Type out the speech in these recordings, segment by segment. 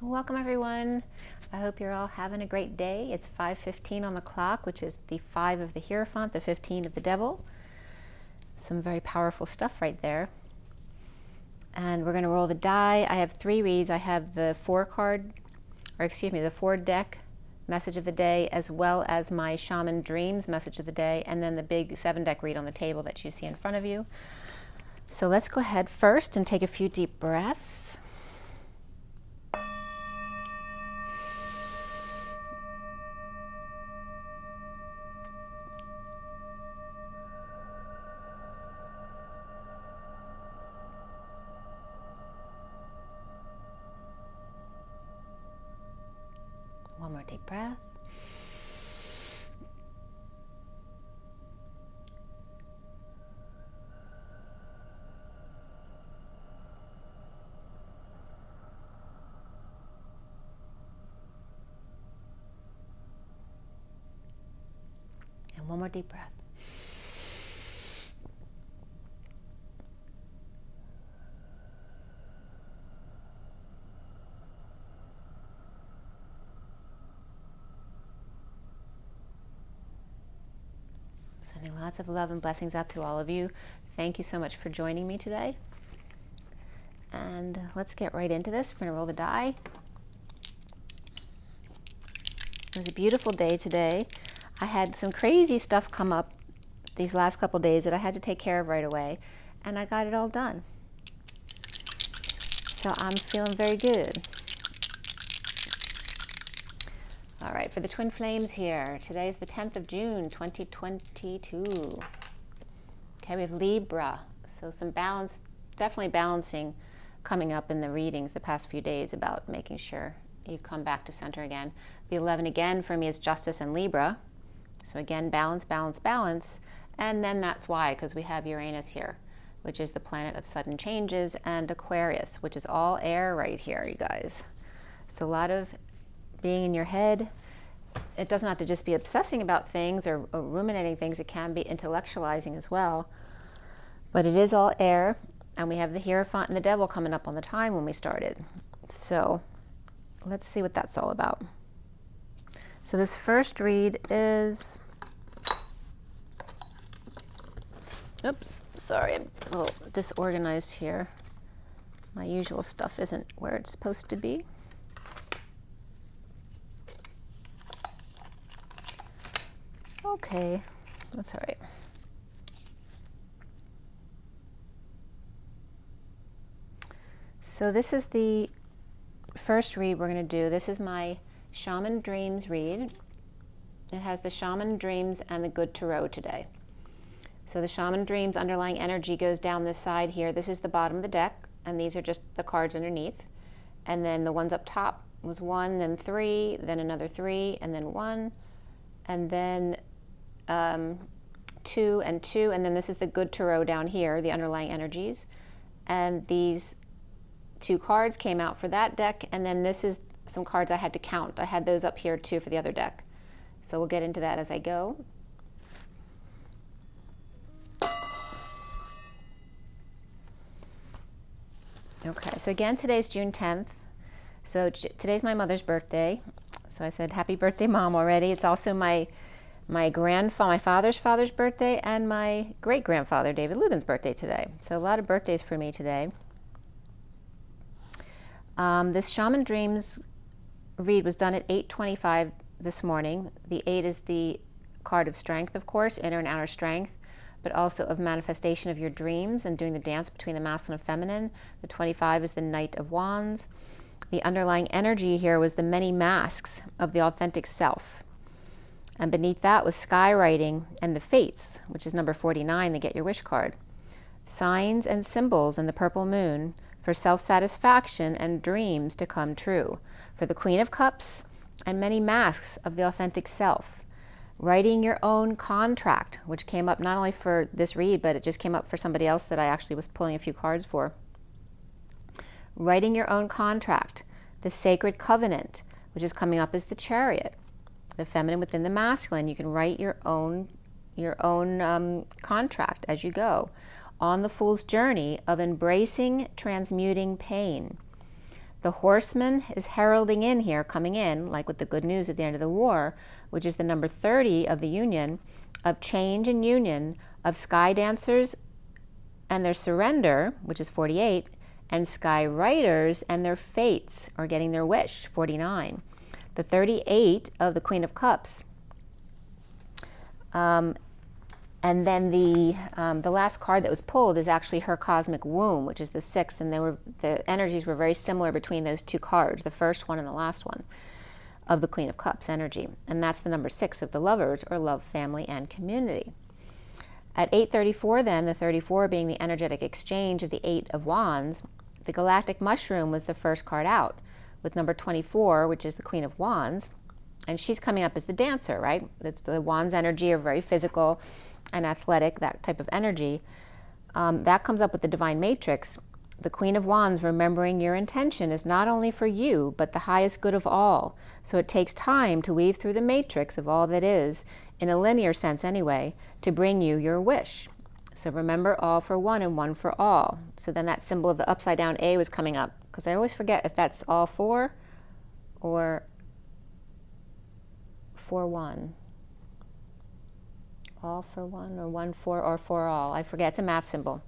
Welcome everyone. I hope you're all having a great day. It's 5:15 on the clock, which is the 5 of the Hierophant, the 15 of the Devil. Some very powerful stuff right there. And we're going to roll the die. I have 3 reads. I have the 4 deck message of the day, as well as my Shaman Dreams message of the day, and then the big 7 deck read on the table that you see in front of you. So let's go ahead first and take a few deep breaths. One more deep breath. And one more deep breath. Sending lots of love and blessings out to all of you. Thank you so much for joining me today. And let's get right into this. We're going to roll the die. It was a beautiful day today. I had some crazy stuff come up these last couple days that I had to take care of right away, and I got it all done. So I'm feeling very good. All right, for the twin flames here, today is the 10th of June, 2022. Okay, we have Libra, so some balance, definitely balancing coming up in the readings the past few days about making sure you come back to center again. The 11 again for me is Justice and Libra. So again, balance, balance, balance. And then that's why, because we have Uranus here, which is the planet of sudden changes, and Aquarius, which is all air right here, you guys. So a lot of being in your head. It doesn't have to just be obsessing about things or ruminating things. It can be intellectualizing as well. But it is all air, and we have the Hierophant and the Devil coming up on the time when we started. So let's see what that's all about. So this first read is, oops, sorry, I'm a little disorganized here. My usual stuff isn't where it's supposed to be. Okay, that's all right. So this is the first read we're going to do. This is my Shaman Dreams read. It has the Shaman Dreams and the Good Tarot today. So the Shaman Dreams underlying energy goes down this side here. This is the bottom of the deck, and these are just the cards underneath. And then the ones up top was 1, then 3, then another 3, and then 1, and then 2 and 2, and then this is the Good Tarot down here, the underlying energies. And these 2 cards came out for that deck, and then this is some cards I had to count. I had those up here too for the other deck. So we'll get into that as I go. Okay, so again, today's June 10th. So today's my mother's birthday. So I said, happy birthday, Mom, already. It's also my father's birthday, and my great-grandfather, David Lubin's birthday today. So a lot of birthdays for me today. This Shaman Dreams read was done at 8:25 this morning. The 8 is the card of strength, of course, inner and outer strength, but also of manifestation of your dreams and doing the dance between the masculine and feminine. The 25 is the Knight of Wands. The underlying energy here was the many masks of the authentic self. And beneath that was skywriting and the fates, which is number 49, the Get Your Wish card. Signs and symbols in the purple moon for self-satisfaction and dreams to come true. For the Queen of Cups and many masks of the authentic self. Writing your own contract, which came up not only for this read, but it just came up for somebody else that I actually was pulling a few cards for. Writing your own contract. The Sacred Covenant, which is coming up as the Chariot. The feminine within the masculine. You can write your own contract as you go on the Fool's journey of embracing transmuting pain. The horseman is heralding in here, coming in, like with the good news at the end of the war, which is the number 30 of the union, of change and union, of sky dancers and their surrender, which is 48, and sky riders and their fates, or getting their wish, 49. The 38 of the Queen of Cups. And then the last card that was pulled is actually her cosmic womb, which is the 6th, and the energies were very similar between those two cards, the first one and the last one of the Queen of Cups energy. And that's the number 6 of the lovers, or love, family, and community. At 8:34 then, the 34 being the energetic exchange of the 8 of Wands, the galactic mushroom was the first card out, with number 24, which is the Queen of Wands, and she's coming up as the dancer, right? The Wands energy are very physical and athletic, that type of energy. That comes up with the divine matrix. The Queen of Wands, remembering your intention is not only for you, but the highest good of all. So it takes time to weave through the matrix of all that is, in a linear sense anyway, to bring you your wish. So remember, all for one and one for all. So then that symbol of the upside down A was coming up, because I always forget if that's all for or for one. All for one, or one for, or for all. I forget, it's a math symbol.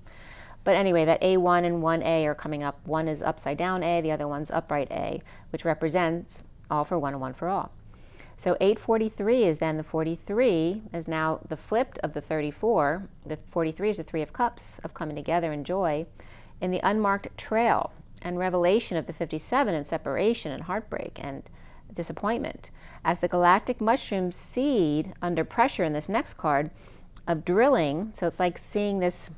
But anyway, that A1 and 1A are coming up. One is upside down A, the other one's upright A, which represents all for one and one for all. So 8:43 is then the 43 is now the flipped of the 34. The 43 is the 3 of Cups, of coming together in joy, in the unmarked trail and revelation of the 57 and separation and heartbreak and disappointment, as the galactic mushroom seed under pressure in this next card of drilling. So it's like seeing this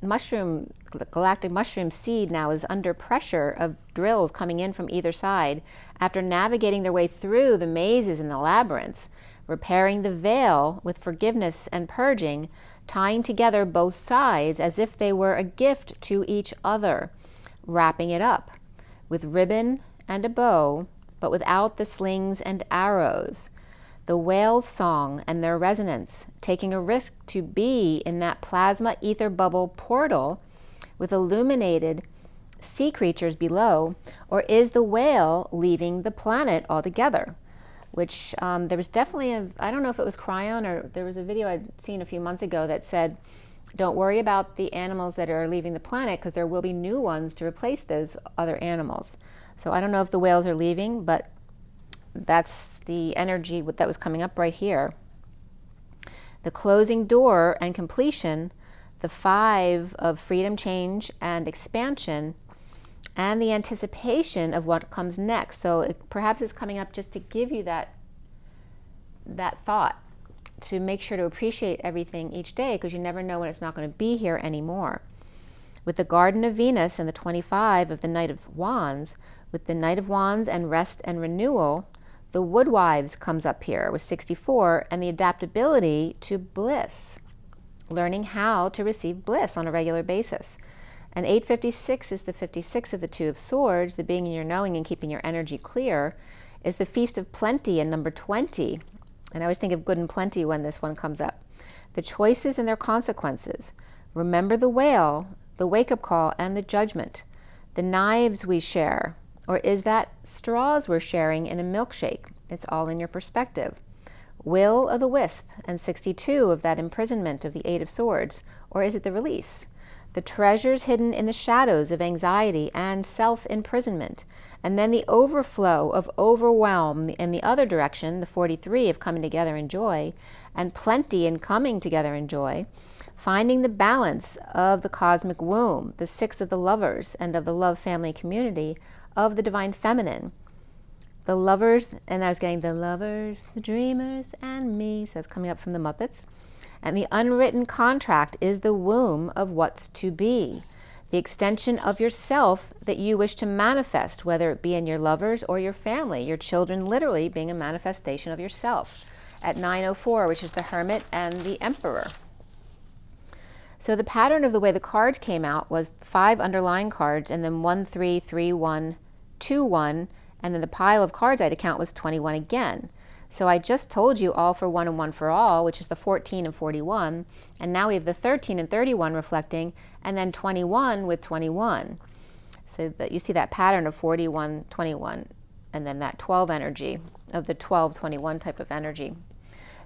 mushroom, the galactic mushroom seed now is under pressure of drills coming in from either side after navigating their way through the mazes and the labyrinths, repairing the veil with forgiveness and purging, tying together both sides as if they were a gift to each other, wrapping it up with ribbon and a bow, but without the slings and arrows. The whale's song and their resonance, taking a risk to be in that plasma ether bubble portal with illuminated sea creatures below, or is the whale leaving the planet altogether? Which there was definitely I don't know if it was Cryon, or there was a video I'd seen a few months ago that said, don't worry about the animals that are leaving the planet, because there will be new ones to replace those other animals. So I don't know if the whales are leaving, but that's the energy that was coming up right here. The closing door and completion, the 5 of freedom, change, and expansion, and the anticipation of what comes next. So perhaps it's coming up just to give you that thought, to make sure to appreciate everything each day, because you never know when it's not going to be here anymore. With the Garden of Venus and the 25 of the Knight of Wands, with the Knight of Wands and rest and renewal, the Woodwives comes up here with 64, and the adaptability to bliss, learning how to receive bliss on a regular basis. And 8:56 is the 56 of the 2 of Swords, the being in your knowing and keeping your energy clear, is the Feast of Plenty and number 20. And I always think of good and plenty when this one comes up. The choices and their consequences. Remember the whale, the wake-up call, and the judgment. The knives we share, or is that straws we're sharing in a milkshake? It's all in your perspective. Will of the wisp, and 62 of that imprisonment of the 8 of Swords, or is it the release? The treasures hidden in the shadows of anxiety and self-imprisonment, and then the overflow of overwhelm in the other direction, the 43 of coming together in joy, and plenty in coming together in joy, finding the balance of the cosmic womb, the 6 of the lovers and of the love family community of the divine feminine. The lovers, and I was getting the lovers, the dreamers, and me, so it's coming up from the Muppets. And the unwritten contract is the womb of what's to be, the extension of yourself that you wish to manifest, whether it be in your lovers or your family, your children literally being a manifestation of yourself. At 9:04, which is the Hermit and the Emperor. So the pattern of the way the cards came out was 5 underlying cards, and then 1, 3, 3, 1, 2, 1, and then the pile of cards I had to count was 21 again. So I just told you all for one and one for all, which is the 14 and 41, and now we have the 13 and 31 reflecting, and then 21 with 21. So that you see that pattern of 41, 21, and then that 12 energy of the 12, 21 type of energy.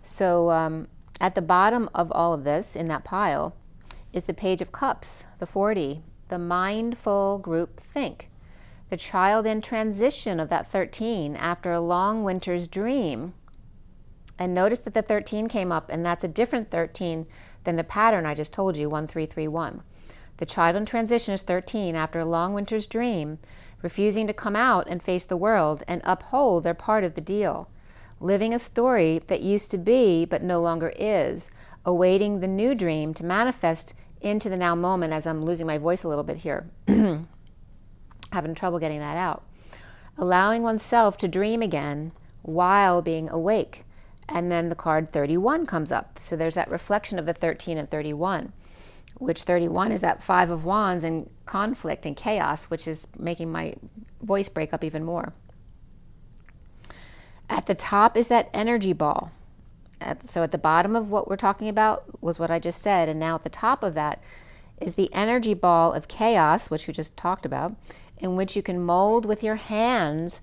So at the bottom of all of this in that pile is the Page of Cups, the 40, the mindful group think, the child in transition of that 13 after a long winter's dream. And notice that the 13 came up, and that's a different 13 than the pattern I just told you, 1331. The child in transition is 13 after a long winter's dream, refusing to come out and face the world and uphold their part of the deal, living a story that used to be but no longer is, awaiting the new dream to manifest into the now moment. As I'm losing my voice a little bit here, having trouble getting that out. Allowing oneself to dream again while being awake. And then the card 31 comes up. So there's that reflection of the 13 and 31, which 31 is that 5 of Wands and conflict and chaos, which is making my voice break up even more. At the top is that energy ball. So at the bottom of what we're talking about was what I just said, and now at the top of that is the energy ball of chaos, which we just talked about, in which you can mold with your hands,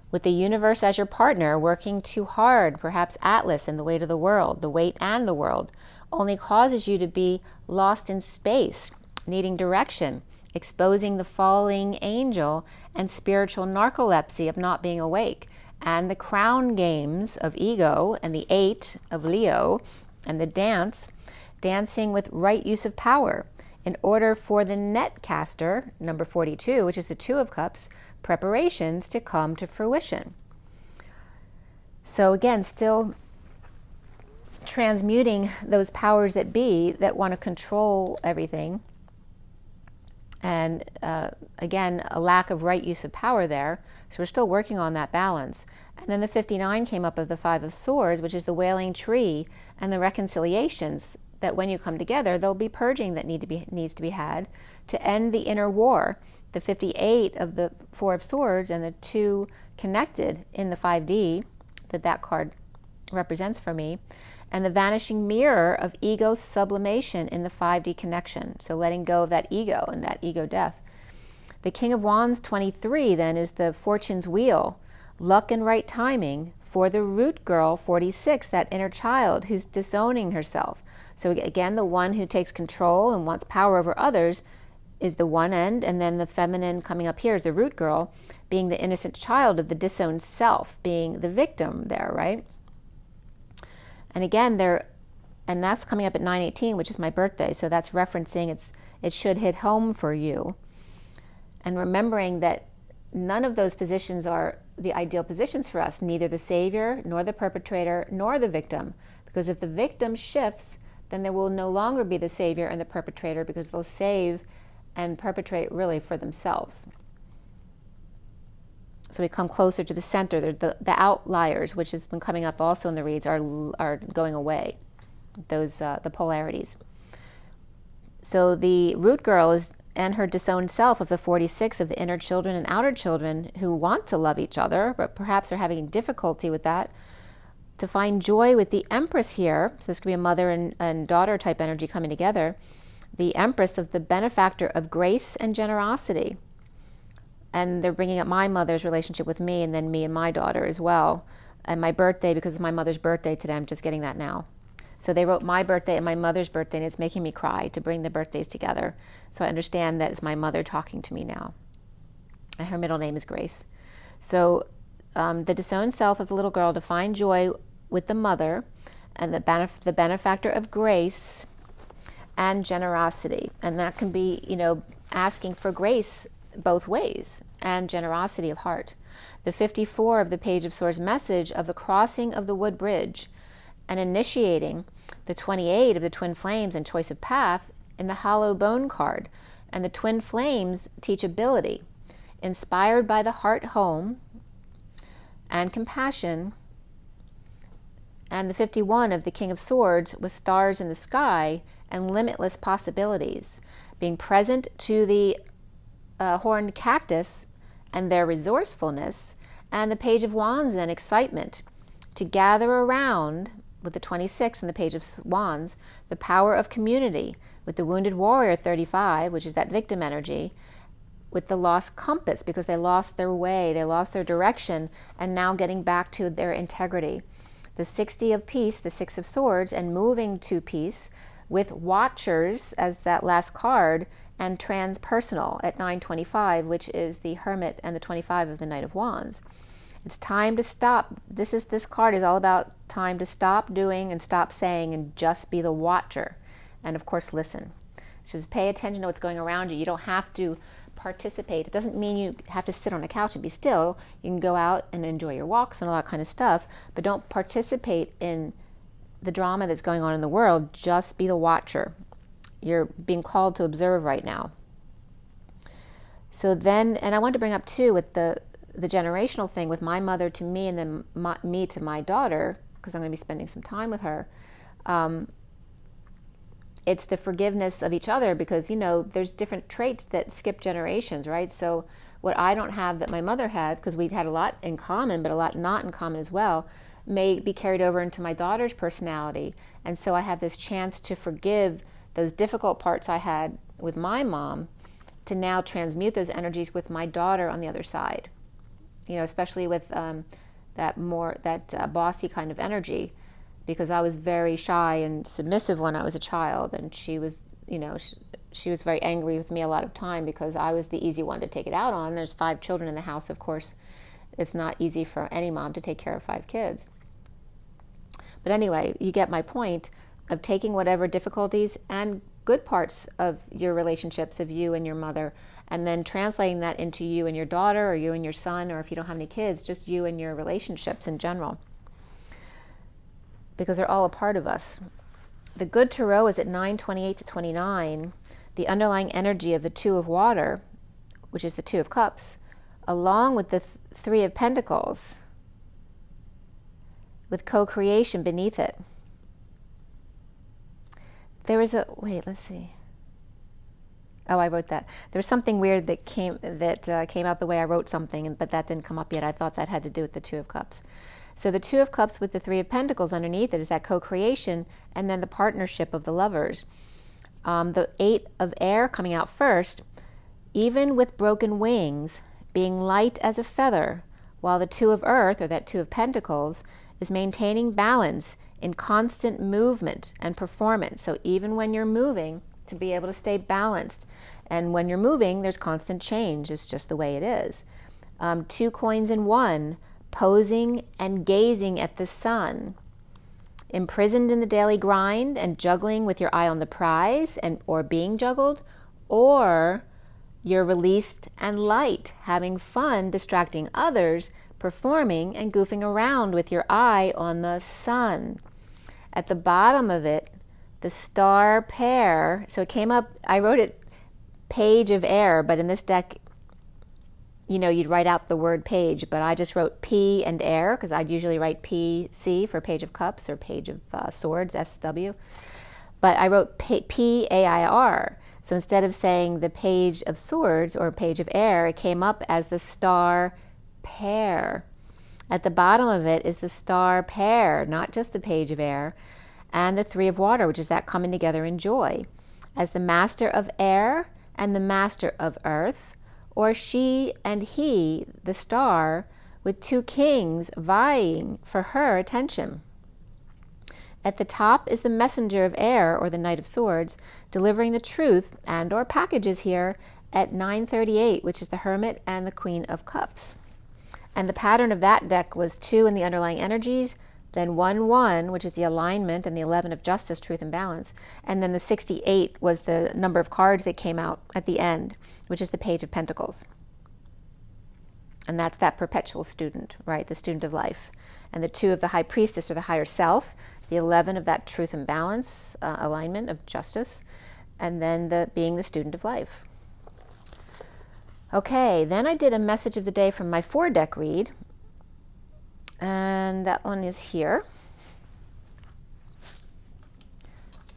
with the universe as your partner, working too hard. Perhaps Atlas and the weight of the world, the weight and the world, only causes you to be lost in space, needing direction, exposing the falling angel and spiritual narcolepsy of not being awake, and the crown games of ego and the 8 of Leo and the dancing with right use of power in order for the netcaster, number 42, which is the 2 of Cups, preparations to come to fruition. So again, still transmuting those powers that be that want to control everything. And again, a lack of right use of power there. So we're still working on that balance. And then the 59 came up of the 5 of Swords, which is the wailing tree and the reconciliations that when you come together, there'll be purging that needs to be had to end the inner war. The 58 of the 4 of Swords and the 2 connected in the 5D that card represents for me, and the vanishing mirror of ego sublimation in the 5D connection. So letting go of that ego and that ego death. The King of Wands 23 then is the fortune's wheel, luck and right timing for the root girl 46, that inner child who's disowning herself. So again, the one who takes control and wants power over others is the one end, and then the feminine coming up here is the root girl, being the innocent child of the disowned self, being the victim there, right? And again, and that's coming up at 9/18, which is my birthday, so that's referencing it should hit home for you. And remembering that none of those positions are the ideal positions for us, neither the savior, nor the perpetrator, nor the victim. Because if the victim shifts, then there will no longer be the savior and the perpetrator, because they'll save and perpetrate really for themselves. So we come closer to the center. The outliers, which has been coming up also in the reads, are going away. Those the polarities. So the root girl is and her disowned self of the 46 of the inner children and outer children who want to love each other, but perhaps are having difficulty with that. To find joy with the Empress here, so this could be a mother and daughter type energy coming together. The Empress of the benefactor of grace and generosity. And they're bringing up my mother's relationship with me, and then me and my daughter as well. And my birthday, because it's my mother's birthday today, I'm just getting that now. So they wrote my birthday and my mother's birthday, and it's making me cry to bring the birthdays together. So I understand that it's my mother talking to me now. And her middle name is Grace. So the disowned self of the little girl, to find joy with the mother and the benefactor of grace and generosity. And that can be, asking for grace both ways and generosity of heart. The 54 of the Page of Swords message of the crossing of the wood bridge and initiating the 28 of the twin flames and choice of path in the hollow bone card. And the twin flames teachability, inspired by the heart home and compassion. And the 51 of the King of Swords with stars in the sky and limitless possibilities, being present to the horned cactus and their resourcefulness, and the Page of Wands and excitement to gather around with the 26 and the Page of Wands, the power of community with the wounded warrior 35, which is that victim energy, with the lost compass, because they lost their way, they lost their direction, and now getting back to their integrity. The 60 of peace, the 6 of swords, and moving to peace with watchers as that last card, and transpersonal at 925, which is the hermit and the 25 of the Knight of Wands. It's time to stop. This card is all about time to stop doing and stop saying and just be the watcher. And of course, listen. So just pay attention to what's going around you. You don't have to participate. It doesn't mean you have to sit on a couch and be still. You can go out and enjoy your walks and all that kind of stuff, but don't participate in the drama that's going on in the world. Just be the watcher. You're being called to observe right now. So then, and I wanted to bring up too with the generational thing with my mother to me and then me to my daughter, because I'm going to be spending some time with her. It's the forgiveness of each other, because, you know, there's different traits that skip generations, right? So what I don't have that my mother had, because we'd had a lot in common, but a lot not in common as well, may be carried over into my daughter's personality. And so I have this chance to forgive those difficult parts I had with my mom, to now transmute those energies with my daughter on the other side. You know, especially with that bossy kind of energy, because I was very shy and submissive when I was a child, and she was, you know, she was very angry with me a lot of time because I was the easy one to take it out on. There's 5 children in the house, of course. It's not easy for any mom to take care of 5 kids. But anyway, you get my point of taking whatever difficulties and good parts of your relationships of you and your mother, and then translating that into you and your daughter, or you and your son, or if you don't have any kids, just you and your relationships in general, because they're all a part of us. The good tarot is at 928 to 29, the underlying energy of the 2 of water, which is the 2 of cups, along with the 3 of pentacles, with co-creation beneath it. There was a, wait, let's see. Oh, I wrote that. There was something weird that came out the way I wrote something, but that didn't come up yet. I thought that had to do with the 2 of cups. So the 2 of cups with the 3 of pentacles underneath it is that co-creation, and then the partnership of the lovers. The 8 of air coming out first, even with broken wings, being light as a feather, while the 2 of earth, or that 2 of pentacles, is maintaining balance in constant movement and performance. So even when you're moving, to be able to stay balanced. And when you're moving, there's constant change. It's just the way it is. 2 coins in 1, posing and gazing at the sun. Imprisoned in the daily grind and juggling with your eye on the prize, or being juggled, or you're released and light, having fun, distracting others, performing and goofing around with your eye on the sun. At the bottom of it, the star pair. So it came up, I wrote it page of air, but in this deck, you know, you'd write out the word page, but I just wrote P and air, because I'd usually write PC for page of cups, or page of swords, SW. But I wrote PAIR. So instead of saying the page of swords or page of air, it came up as the star pair. At the bottom of it is the star pair, not just the page of air, and the 3 of water, which is that coming together in joy, as the master of air and the master of earth, or she and he, the star, with 2 kings vying for her attention. At the top is the messenger of air, or the Knight of Swords, delivering the truth and or packages here at 938, which is the Hermit and the Queen of Cups. And the pattern of that deck was 2 in the underlying energies, then 1-1, which is the alignment, and the 11 of justice, truth, and balance. And then the 68 was the number of cards that came out at the end, which is the Page of Pentacles. And that's that perpetual student, right? The student of life. And the 2 of the High Priestess, or the higher self, the 11 of that truth and balance, alignment of justice, and then being the student of life. Okay, then I did a message of the day from my 4-deck read, and that one is here.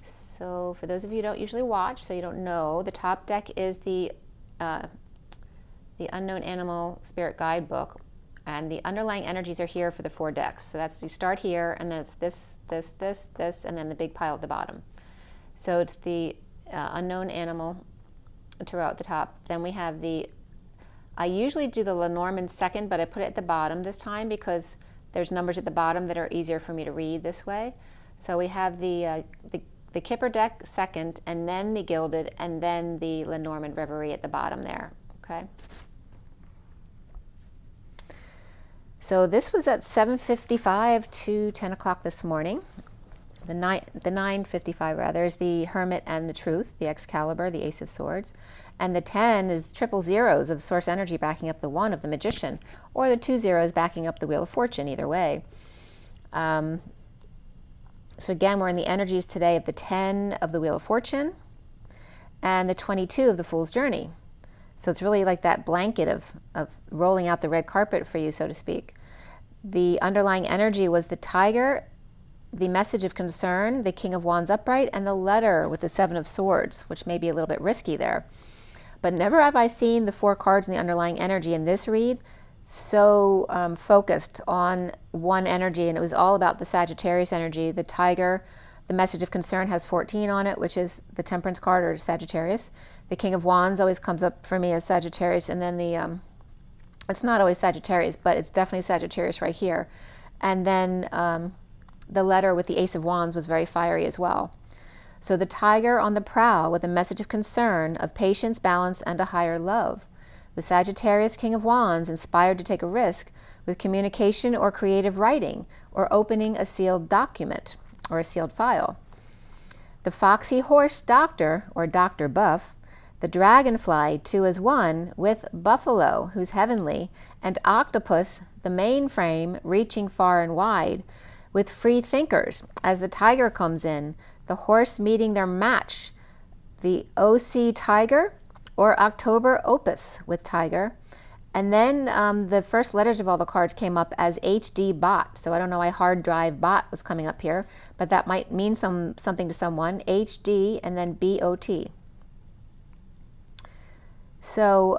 So for those of you who don't usually watch, so you don't know, the top deck is the Unknown Animal Spirit Guidebook, and the underlying energies are here for the 4 decks. So that's, you start here, and then it's this, and then the big pile at the bottom. So it's the Unknown Animal tarot at the top. Then we have the I usually do the Lenormand second, but I put it at the bottom this time because there's numbers at the bottom that are easier for me to read this way. So we have the Kipper deck second, and then the Gilded, and then the Lenormand Reverie at the bottom there, okay? So this was at 7:55 to 10 o'clock this morning. The 9:55 rather is the Hermit and the Truth, the Excalibur, the Ace of Swords. And the 10 is triple zeros of Source Energy backing up the 1 of the Magician, or the 2 zeros backing up the Wheel of Fortune, either way. So again, we're in the energies today of the 10 of the Wheel of Fortune and the 22 of the Fool's Journey. So it's really like that blanket of rolling out the red carpet for you, so to speak. The underlying energy was the Tiger, the Message of Concern, the King of Wands upright, and the Letter with the 7 of Swords, which may be a little bit risky there. But never have I seen the 4 cards in the underlying energy in this read so focused on one energy, and it was all about the Sagittarius energy. The Tiger, the Message of Concern, has 14 on it, which is the Temperance card, or Sagittarius. The King of Wands always comes up for me as Sagittarius, and then the it's not always Sagittarius, but it's definitely Sagittarius right here. And then the Letter with the Ace of Wands was very fiery as well. So the Tiger on the prowl with a message of concern, of patience, balance, and a higher love. With Sagittarius, King of Wands, inspired to take a risk with communication or creative writing, or opening a sealed document or a sealed file. The Foxy Horse Doctor, or Dr. Buff, the Dragonfly, 2 as 1, with Buffalo, who's heavenly, and Octopus, the mainframe, reaching far and wide, with Free Thinkers, as the Tiger comes in, the horse meeting their match, the OC Tiger, or October Opus with Tiger. And then the first letters of all the cards came up as HD Bot. So I don't know why Hard Drive Bot was coming up here, but that might mean something to someone. HD and then BOT. So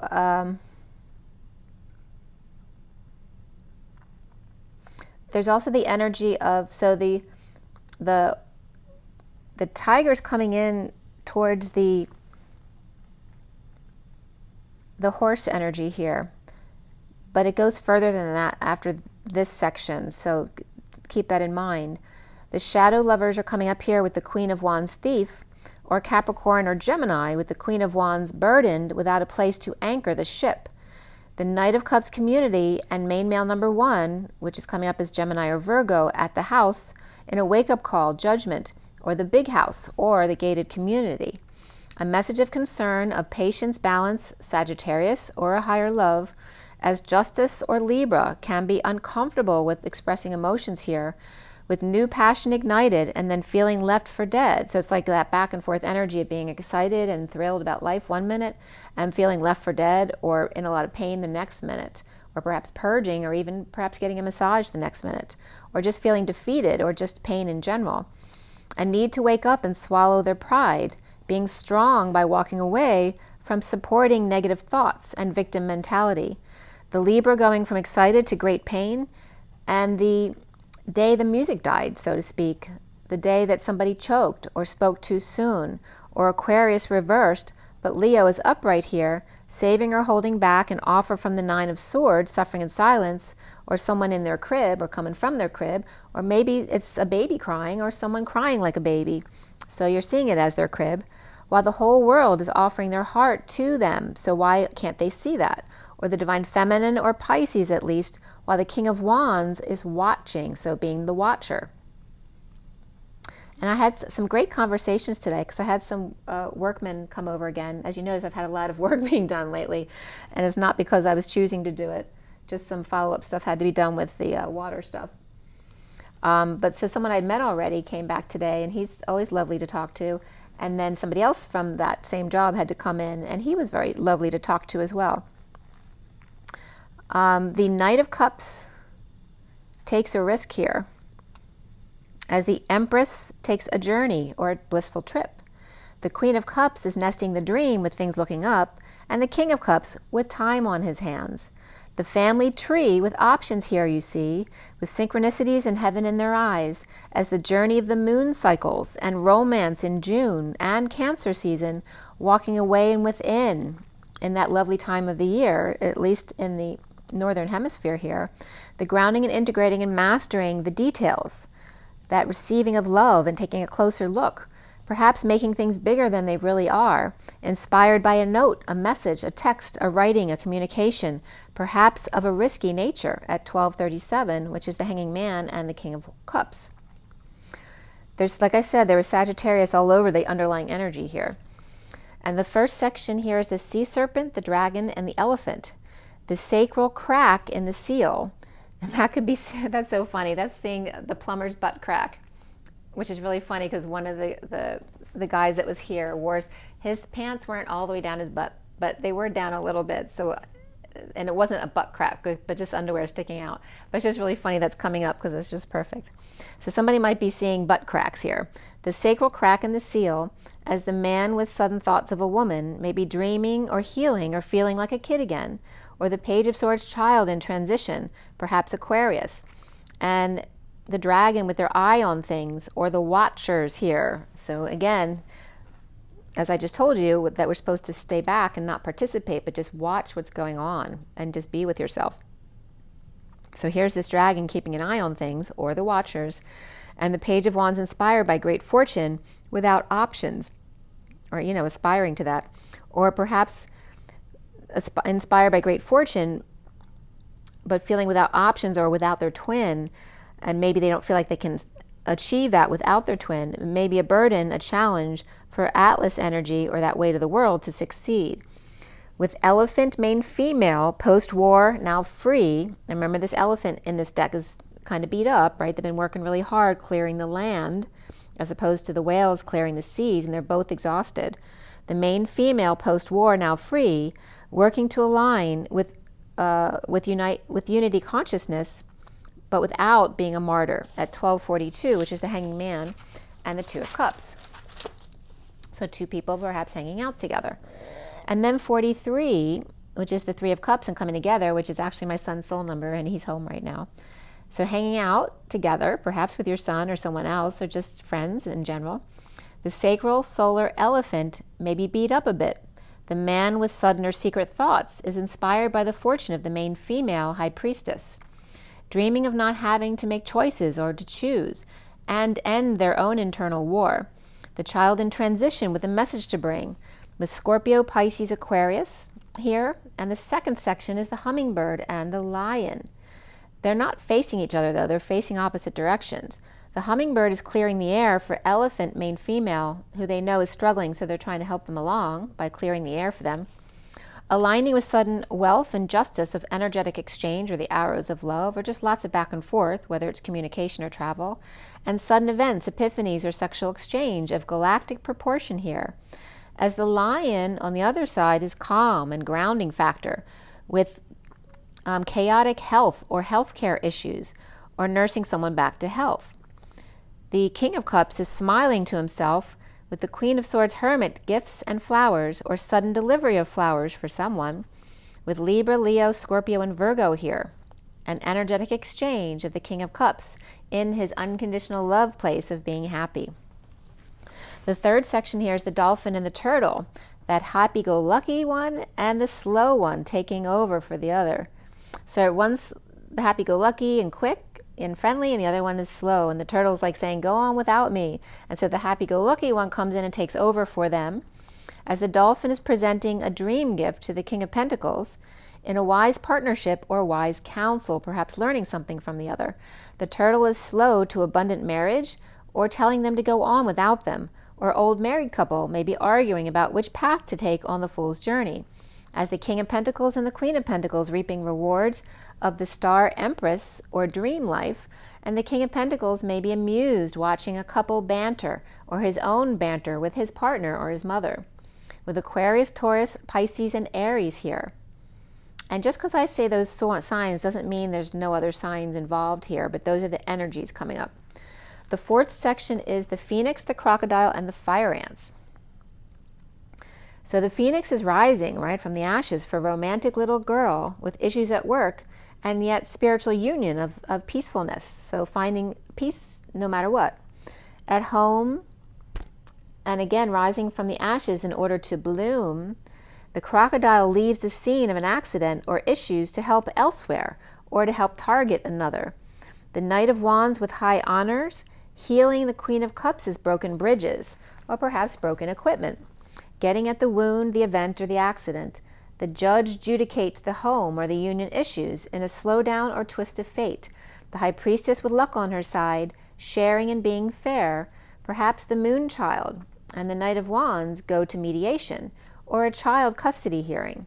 there's also the energy of, so the Tiger's coming in towards the horse energy here, but it goes further than that after this section, so keep that in mind. The shadow lovers are coming up here with the Queen of Wands Thief, or Capricorn or Gemini with the Queen of Wands burdened without a place to anchor the ship. The Knight of Cups community and main male number 1, which is coming up as Gemini or Virgo, at the house in a wake-up call, judgment, or the big house, or the gated community. A message of concern, of patience, balance, Sagittarius, or a higher love, as Justice or Libra can be uncomfortable with expressing emotions here, with new passion ignited and then feeling left for dead. So it's like that back and forth energy of being excited and thrilled about life one minute and feeling left for dead or in a lot of pain the next minute, or perhaps purging, or even perhaps getting a massage the next minute, or just feeling defeated, or just pain in general. A need to wake up and swallow their pride, being strong by walking away from supporting negative thoughts and victim mentality. The Libra going from excited to great pain, and the day the music died, so to speak, the day that somebody choked or spoke too soon, or Aquarius reversed, but Leo is upright here, saving or holding back an offer from the 9 of Swords, suffering in silence, or someone in their crib or coming from their crib, or maybe it's a baby crying or someone crying like a baby, so you're seeing it as their crib, while the whole world is offering their heart to them, so why can't they see that? Or the Divine Feminine, or Pisces at least, while the King of Wands is watching, so being the watcher. And I had some great conversations today because I had some workmen come over again. As you notice, I've had a lot of work being done lately, and it's not because I was choosing to do it. Just some follow-up stuff had to be done with the water stuff. But so someone I'd met already came back today, and he's always lovely to talk to. And then somebody else from that same job had to come in, and he was very lovely to talk to as well. The Knight of Cups takes a risk here, as the Empress takes a journey or a blissful trip. The Queen of Cups is nesting the dream with things looking up, and the King of Cups with time on his hands. The family tree with options here, you see, with synchronicities and heaven in their eyes, as the journey of the moon cycles and romance in June and Cancer season, walking away and within, in that lovely time of the year, at least in the northern hemisphere here, the grounding and integrating and mastering the details, that receiving of love and taking a closer look, perhaps making things bigger than they really are, inspired by a note, a message, a text, a writing, a communication, perhaps of a risky nature at 1237, which is the Hanging Man and the King of Cups. There's, like I said, there was Sagittarius all over the underlying energy here. And the first section here is the sea serpent, the dragon, and the elephant. The sacral crack in the seal. And that could be, that's so funny. That's seeing the plumber's butt crack, which is really funny because one of the guys that was here wore, his pants weren't all the way down his butt, but they were down a little bit. So, and it wasn't a butt crack, but just underwear sticking out. But it's just really funny that's coming up because it's just perfect. So somebody might be seeing butt cracks here. The sacral crack in the seal, as the man with sudden thoughts of a woman may be dreaming or healing or feeling like a kid again, or the Page of Swords child in transition, perhaps Aquarius, and the dragon with their eye on things, or the watchers here. So again, as I just told you, that we're supposed to stay back and not participate, but just watch what's going on and just be with yourself. So here's this dragon keeping an eye on things, or the watchers, and the Page of Wands inspired by great fortune without options, or, aspiring to that, or perhaps inspired by great fortune, but feeling without options or without their twin, and maybe they don't feel like they can achieve that without their twin. Maybe a burden, a challenge for Atlas energy or that weight of the world to succeed. With elephant, main female, post-war, now free. And remember, this elephant in this deck is kind of beat up, right? They've been working really hard clearing the land, as opposed to the whales clearing the seas, and they're both exhausted. The main female, post-war, now free, working to align with unity consciousness, but without being a martyr at 1242, which is the Hanging Man and the Two of Cups. So two people perhaps hanging out together. And then 43, which is the Three of Cups and coming together, which is actually my son's soul number, and he's home right now. So hanging out together, perhaps with your son or someone else, or just friends in general. The sacral solar elephant may be beat up a bit. The man with sudden or secret thoughts is inspired by the fortune of the main female high priestess, dreaming of not having to make choices or to choose, and end their own internal war. The child in transition with a message to bring, with Scorpio, Pisces, Aquarius here, and the second section is the hummingbird and the lion. They're not facing each other though, they're facing opposite directions. The hummingbird is clearing the air for elephant, main female, who they know is struggling, so they're trying to help them along by clearing the air for them. Aligning with sudden wealth and justice of energetic exchange, or the arrows of love, or just lots of back and forth, whether it's communication or travel, and sudden events, epiphanies, or sexual exchange of galactic proportion here. As the lion on the other side is calm and grounding factor, with chaotic health or healthcare issues, or nursing someone back to health. The King of Cups is smiling to himself, with the Queen of Swords hermit, gifts and flowers, or sudden delivery of flowers for someone, with Libra, Leo, Scorpio, and Virgo here. An energetic exchange of the King of Cups in his unconditional love place of being happy. The third section here is the dolphin and the turtle, that happy-go-lucky one and the slow one taking over for the other. So one's the happy-go-lucky and quick and friendly, and the other one is slow, and the turtle's like saying, go on without me. And so the happy-go-lucky one comes in and takes over for them, as the dolphin is presenting a dream gift to the King of Pentacles in a wise partnership or wise counsel, perhaps learning something from the other. The turtle is slow to abundant marriage, or telling them to go on without them, or old married couple may be arguing about which path to take on the fool's journey, as the King of Pentacles and the Queen of Pentacles reaping rewards of the Star Empress or dream life, and the King of Pentacles may be amused watching a couple banter, or his own banter with his partner or his mother, with Aquarius, Taurus, Pisces, and Aries here. And just because I say those signs doesn't mean there's no other signs involved here, but those are the energies coming up. The fourth section is the Phoenix, the Crocodile, and the Fire Ants. So the Phoenix is rising, right, from the ashes for romantic little girl with issues at work, and yet spiritual union of peacefulness. So finding peace no matter what. At home, and again rising from the ashes in order to bloom, The crocodile leaves the scene of an accident or issues to help elsewhere or to help target another. The Knight of Wands with high honors, healing the Queen of Cups is broken bridges or perhaps broken equipment, getting at the wound, the event, or the accident. The Judge judicates the home or the union issues in a slowdown or twist of fate. The High Priestess with luck on her side, sharing and being fair, perhaps the Moon Child, and the Knight of Wands go to mediation or a child custody hearing.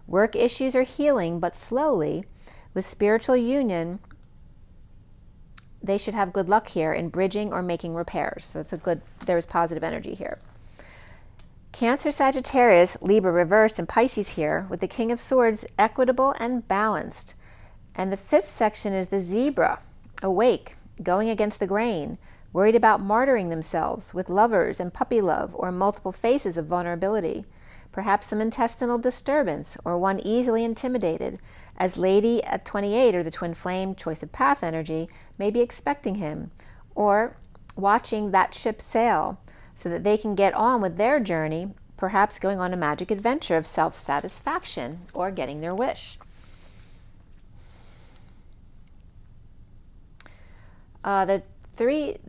Work issues are healing, but slowly. With spiritual union, they should have good luck here in bridging or making repairs. So it's there's positive energy here. Cancer, Sagittarius, Libra reversed, and Pisces here with the King of Swords equitable and balanced. And the fifth section is the Zebra, awake, going against the grain, worried about martyring themselves with lovers and puppy love or multiple phases of vulnerability. Perhaps some intestinal disturbance or one easily intimidated, as Lady at 28 or the Twin Flame choice of path energy may be expecting him or watching that ship sail so that they can get on with their journey, perhaps going on a magic adventure of self-satisfaction or getting their wish. The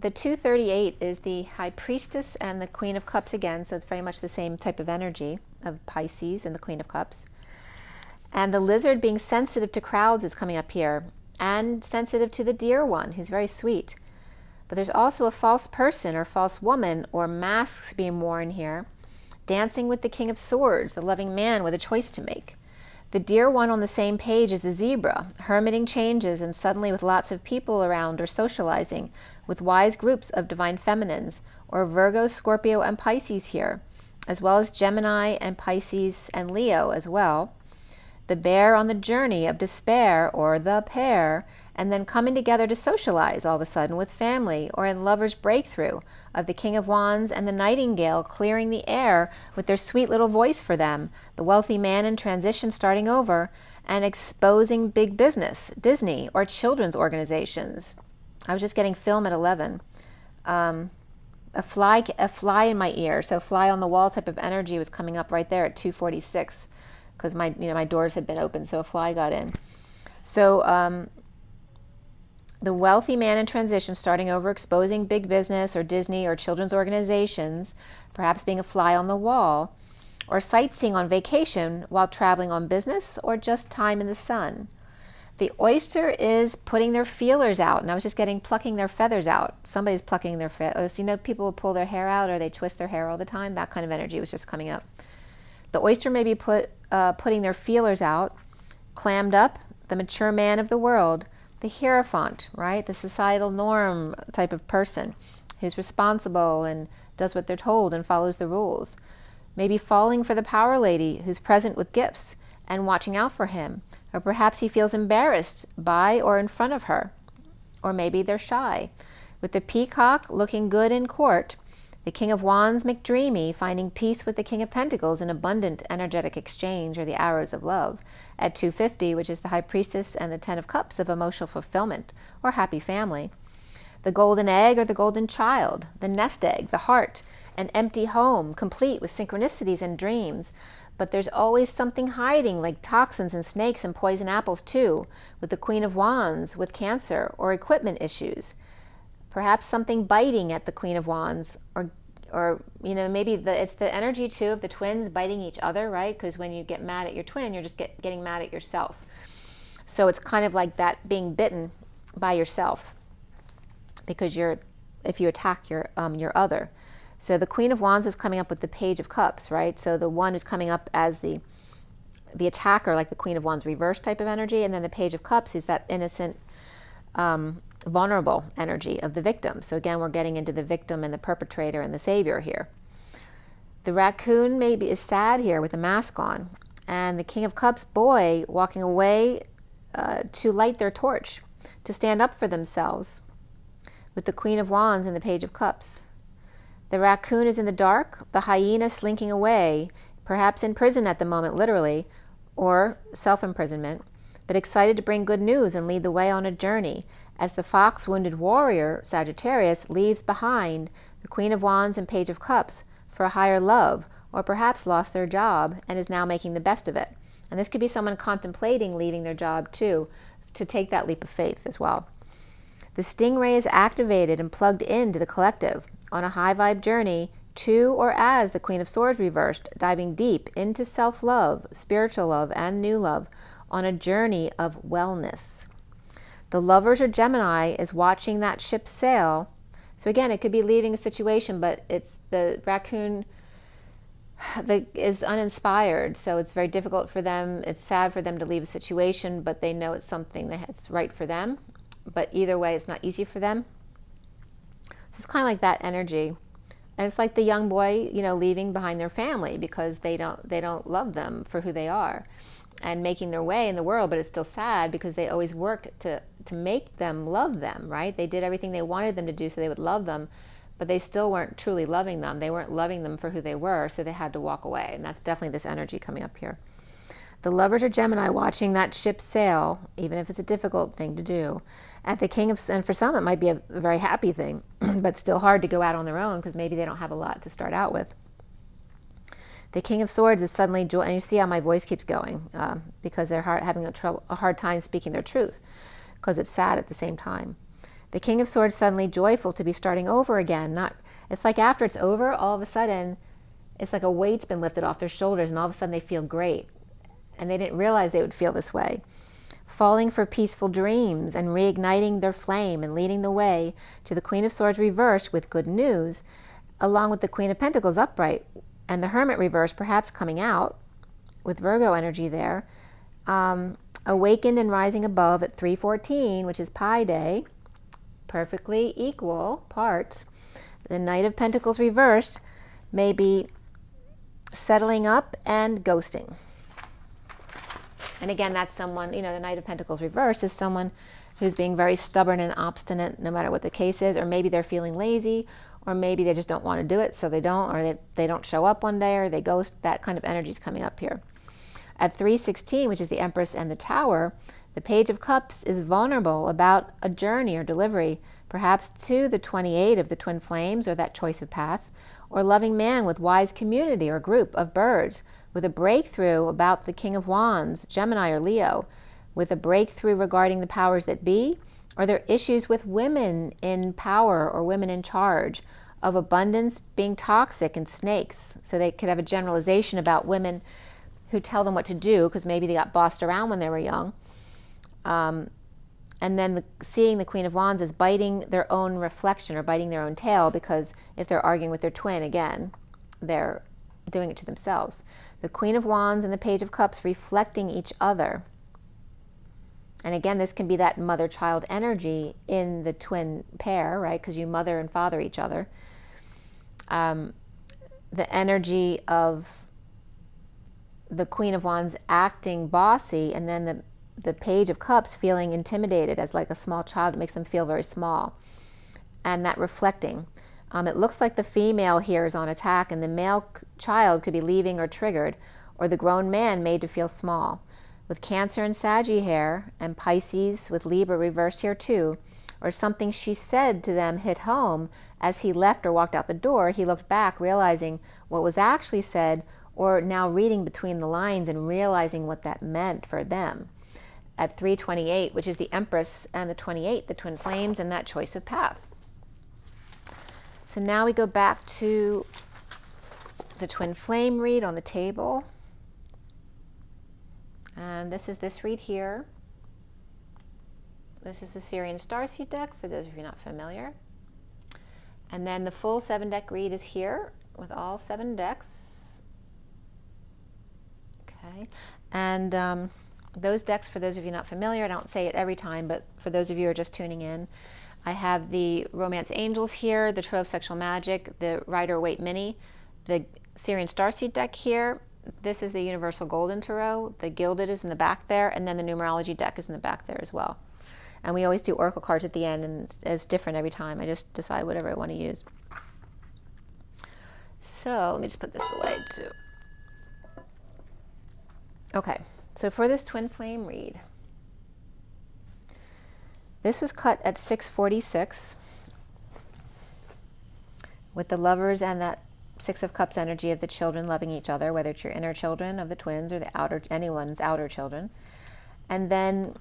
238 is the High Priestess and the Queen of Cups again, so it's very much the same type of energy of Pisces and the Queen of Cups. And the Lizard being sensitive to crowds is coming up here, and sensitive to the dear one, who's very sweet. But there's also a false person or false woman or masks being worn here, dancing with the King of Swords, the loving man with a choice to make. The dear one on the same page is the Zebra, hermiting changes and suddenly with lots of people around or socializing with wise groups of divine feminines, or Virgo, Scorpio, and Pisces here, as well as Gemini and Pisces and Leo as well. The Bear on the journey of despair or the pair, and then coming together to socialize all of a sudden with family or in lover's breakthrough of the King of Wands and the Nightingale clearing the air with their sweet little voice for them, the wealthy man in transition starting over and exposing big business, Disney or children's organizations. I was just getting film at 11. A fly in my ear, so fly on the wall type of energy was coming up right there at 2:46 because my doors had been open, so a fly got in. So the wealthy man in transition starting over, exposing big business or Disney or children's organizations, perhaps being a fly on the wall, or sightseeing on vacation while traveling on business or just time in the sun. The Oyster is putting their feelers out, and I was just getting plucking their feathers out. Somebody's plucking their feathers. People will pull their hair out or they twist their hair all the time. That kind of energy was just coming up. The Oyster may be putting their feelers out, clammed up, the mature man of the world, the Hierophant, right? The societal norm type of person who's responsible and does what they're told and follows the rules. Maybe falling for the power lady who's present with gifts and watching out for him. Or perhaps he feels embarrassed by or in front of her. Or maybe they're shy. With the Peacock looking good in court, the King of Wands McDreamy finding peace with the King of Pentacles in abundant energetic exchange, or the arrows of love, at 250, which is the High Priestess and the Ten of Cups of emotional fulfillment, or happy family. The Golden Egg or the Golden Child, the Nest Egg, the Heart, an empty home, complete with synchronicities and dreams. But there's always something hiding, like toxins and snakes and poison apples too, with the Queen of Wands, with Cancer, or equipment issues. Perhaps something biting at the Queen of Wands, or maybe it's the energy too of the twins biting each other, right? Because when you get mad at your twin, you're just getting mad at yourself. So it's kind of like that, being bitten by yourself, because if you attack your other. So the Queen of Wands was coming up with the Page of Cups, right? So the one who's coming up as the attacker, like the Queen of Wands reverse type of energy, and then the Page of Cups is that innocent, vulnerable energy of the victim. So again, we're getting into the victim and the perpetrator and the savior here. The raccoon maybe is sad here with a mask on, and the King of Cups boy walking away to light their torch, to stand up for themselves, with the Queen of Wands and the Page of Cups. The raccoon is in the dark, the hyena slinking away, perhaps in prison at the moment, literally, or self-imprisonment, but excited to bring good news and lead the way on a journey, as the fox wounded warrior, Sagittarius, leaves behind the Queen of Wands and Page of Cups for a higher love, or perhaps lost their job and is now making the best of it. And this could be someone contemplating leaving their job too, to take that leap of faith as well. The stingray is activated and plugged into the collective on a high vibe journey to or as the Queen of Swords reversed, diving deep into self-love, spiritual love, and new love on a journey of wellness. The Lovers or Gemini is watching that ship sail. So again, it could be leaving a situation, but it's the raccoon that is uninspired, so it's very difficult for them. It's sad for them to leave a situation, but they know it's something that's right for them. But either way, it's not easy for them. So it's kind of like that energy. And it's like the young boy, you know, leaving behind their family because they don't love them for who they are, and making their way in the world. But it's still sad because they always worked to make them love them, right? They did everything they wanted them to do so they would love them, but they still weren't truly loving them. They weren't loving them for who they were, so they had to walk away. And that's definitely this energy coming up here. The Lovers or Gemini watching that ship sail, even if it's a difficult thing to do. And the King of, and for some it might be a very happy thing, but still hard to go out on their own because maybe they don't have a lot to start out with. The King of Swords is suddenly joy, and you see how my voice keeps going because they're having a hard time speaking their truth because it's sad at the same time. The King of Swords suddenly joyful to be starting over again. It's like after it's over, all of a sudden, it's like a weight's been lifted off their shoulders, and all of a sudden they feel great. And they didn't realize they would feel this way. Falling for peaceful dreams and reigniting their flame and leading the way to the Queen of Swords reversed with good news, along with the Queen of Pentacles upright and the Hermit reversed perhaps coming out with Virgo energy there. Awakened and rising above at 3:14, which is Pi Day, perfectly equal parts. The Knight of Pentacles reversed may be settling up and ghosting. And again, that's someone, you know, the Knight of Pentacles reversed is someone who's being very stubborn and obstinate no matter what the case is, or maybe they're feeling lazy, or maybe they just don't want to do it, so they don't, or they don't show up one day, or they ghost. That kind of energy is coming up here. At 3:16, which is the Empress and the Tower, the Page of Cups is vulnerable about a journey or delivery, perhaps to the 28 of the Twin Flames, or that choice of path, or loving man with wise community or group of birds, with a breakthrough about the King of Wands, Gemini or Leo, with a breakthrough regarding the powers that be, or their issues with women in power or women in charge, of abundance being toxic and snakes. So they could have a generalization about women who tell them what to do because maybe they got bossed around when they were young. And then seeing the Queen of Wands as biting their own reflection or biting their own tail, because if they're arguing with their twin, again, they're doing it to themselves. The Queen of Wands and the Page of Cups reflecting each other. And again, this can be that mother-child energy in the twin pair, right? Because you mother and father each other. The energy of the Queen of Wands acting bossy, and then the Page of Cups feeling intimidated as like a small child. It makes them feel very small. And that reflecting. It looks like the female here is on attack, and the male child could be leaving or triggered, or the grown man made to feel small. With Cancer and Sagittarius and Pisces with Libra reversed here too, or something she said to them hit home as he left or walked out the door. He looked back, realizing what was actually said, or now reading between the lines and realizing what that meant for them. At 3:28, which is the Empress and the 28, the Twin Flames, and that choice of path. So now we go back to the Twin Flame read on the table. And this is this read here. This is the SIRIAN Starseed deck, for those of you not familiar. And then the full 7-deck read is here with all 7 decks. Okay. And those decks, for those of you not familiar, I don't say it every time, but for those of you who are just tuning in, I have the Romance Angels here, the Trove Sexual Magic, the Rider-Waite Mini, the SIRIAN Starseed deck here. This is the Universal Golden Tarot. The Gilded is in the back there, and then the Numerology deck is in the back there as well. And we always do Oracle cards at the end, and it's different every time. I just decide whatever I want to use. So let me just put this away too. Okay, so for this Twin Flame read, this was cut at 6:46 with the Lovers and that Six of Cups energy of the children loving each other, whether it's your inner children of the twins or the outer, anyone's outer children. And then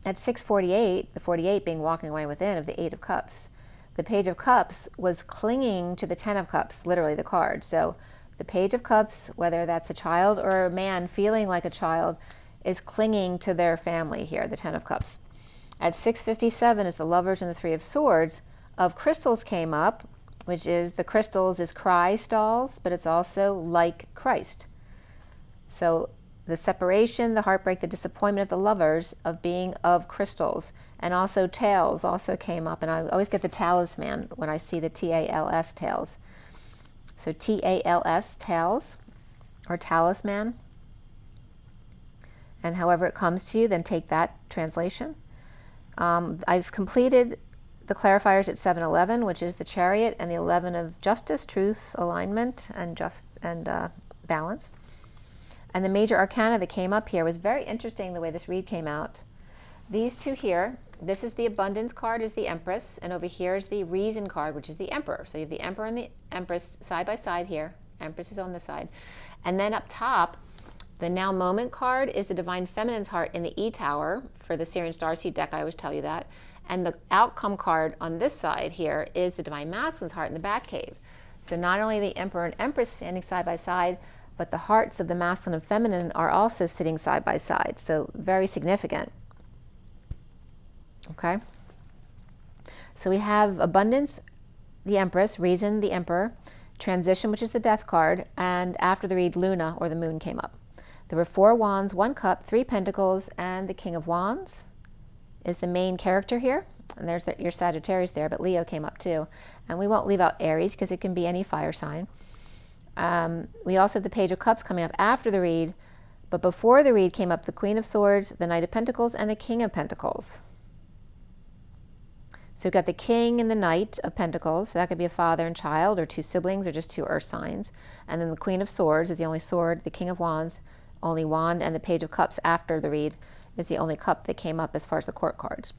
at 6:48, the 48 being walking away within of the Eight of Cups, the Page of Cups was clinging to the Ten of Cups, literally the card. So the Page of Cups, whether that's a child or a man feeling like a child, is clinging to their family here, the Ten of Cups. At 6:57, as the Lovers and the Three of Swords of crystals came up, which is the crystals is crystals, but it's also like Christ. So the separation, the heartbreak, the disappointment of the lovers of being of crystals. And also tails also came up, and I always get the talisman when I see the T-A-L-S, tails. So T-A-L-S, tails, or talisman. And however it comes to you, then take that translation. I've completed the clarifiers at 7:11, which is the Chariot, and the 11 of justice, truth, alignment, and balance. And the major arcana that came up here was very interesting the way this read came out. These two here, this is the abundance card, is the Empress, and over here is the reason card, which is the Emperor. So you have the Emperor and the Empress side by side here. Empress is on this side. And then up top, the Now Moment card is the Divine Feminine's heart in the E Tower for the SIRIAN Starseed deck. I always tell you that. And the Outcome card on this side here is the Divine Masculine's heart in the Batcave. So not only the Emperor and Empress standing side by side, but the hearts of the masculine and feminine are also sitting side by side. So very significant. Okay. So we have abundance, the Empress, reason, the Emperor, transition, which is the Death card, and after the read, Luna, or the Moon, came up. There were 4 wands, 1 cup, 3 pentacles, and the King of Wands is the main character here. And there's your Sagittarius there, but Leo came up too. And we won't leave out Aries because it can be any fire sign. We also have the Page of Cups coming up after the read, but before the read came up the Queen of Swords, the Knight of Pentacles, and the King of Pentacles. So we've got the King and the Knight of Pentacles, so that could be a father and child, or 2 siblings, or just 2 earth signs. And then the Queen of Swords is the only sword, the King of Wands, only wand, and the Page of Cups after the read is the only cup that came up as far as the court cards.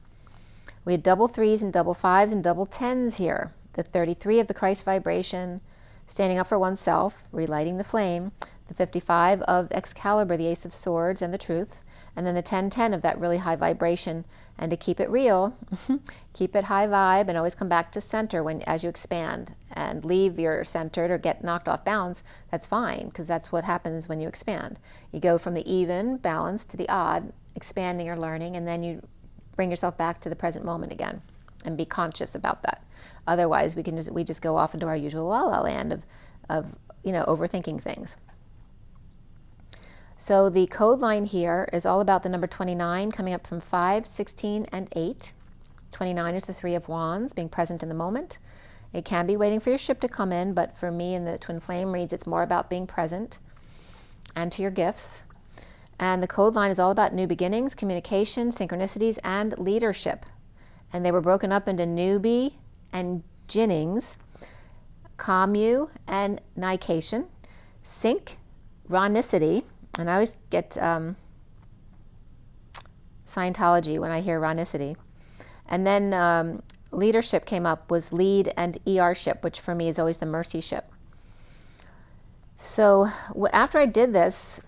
We had double 3s and double 5s and double 10s here. The 33 of the Christ vibration, standing up for oneself, relighting the flame. The 55 of Excalibur, the Ace of Swords, and the truth. And then the 10-10 of that really high vibration. And to keep it real, keep it high vibe, and always come back to center as you expand. And leave your centered or get knocked off balance, that's fine, because that's what happens when you expand. You go from the even, balance, to the odd, expanding or learning, and then you bring yourself back to the present moment again and be conscious about that. Otherwise, we just go off into our usual la-la land of overthinking things. So the code line here is all about the number 29 coming up from 5, 16, and 8. 29 is the 3 of Wands, being present in the moment. It can be waiting for your ship to come in, but for me in the Twin Flame reads, it's more about being present and to your gifts. And the code line is all about new beginnings, communication, synchronicities, and leadership. And they were broken up into newbie and jinnings, commu and nication, synchronicity, and I always get Scientology when I hear ronicity. And then leadership came up, was lead and ER-ship, which for me is always the mercy ship. So after I did this,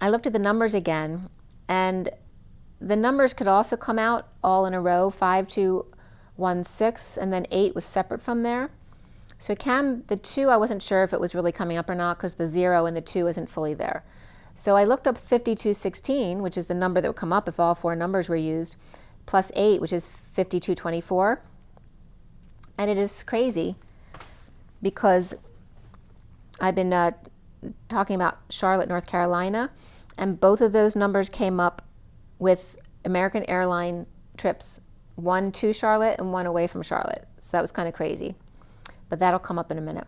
I looked at the numbers again, and the numbers could also come out all in a row, 5, 2, 1, 6, and then 8 was separate from there. So the 2, I wasn't sure if it was really coming up or not, because the 0 and the 2 isn't fully there. So I looked up 5216, which is the number that would come up if all 4 numbers were used, plus 8, which is 5224. And it is crazy because I've been talking about Charlotte, North Carolina, and both of those numbers came up with American airline trips, 1 to Charlotte and 1 away from Charlotte. So that was kind of crazy, but that'll come up in a minute.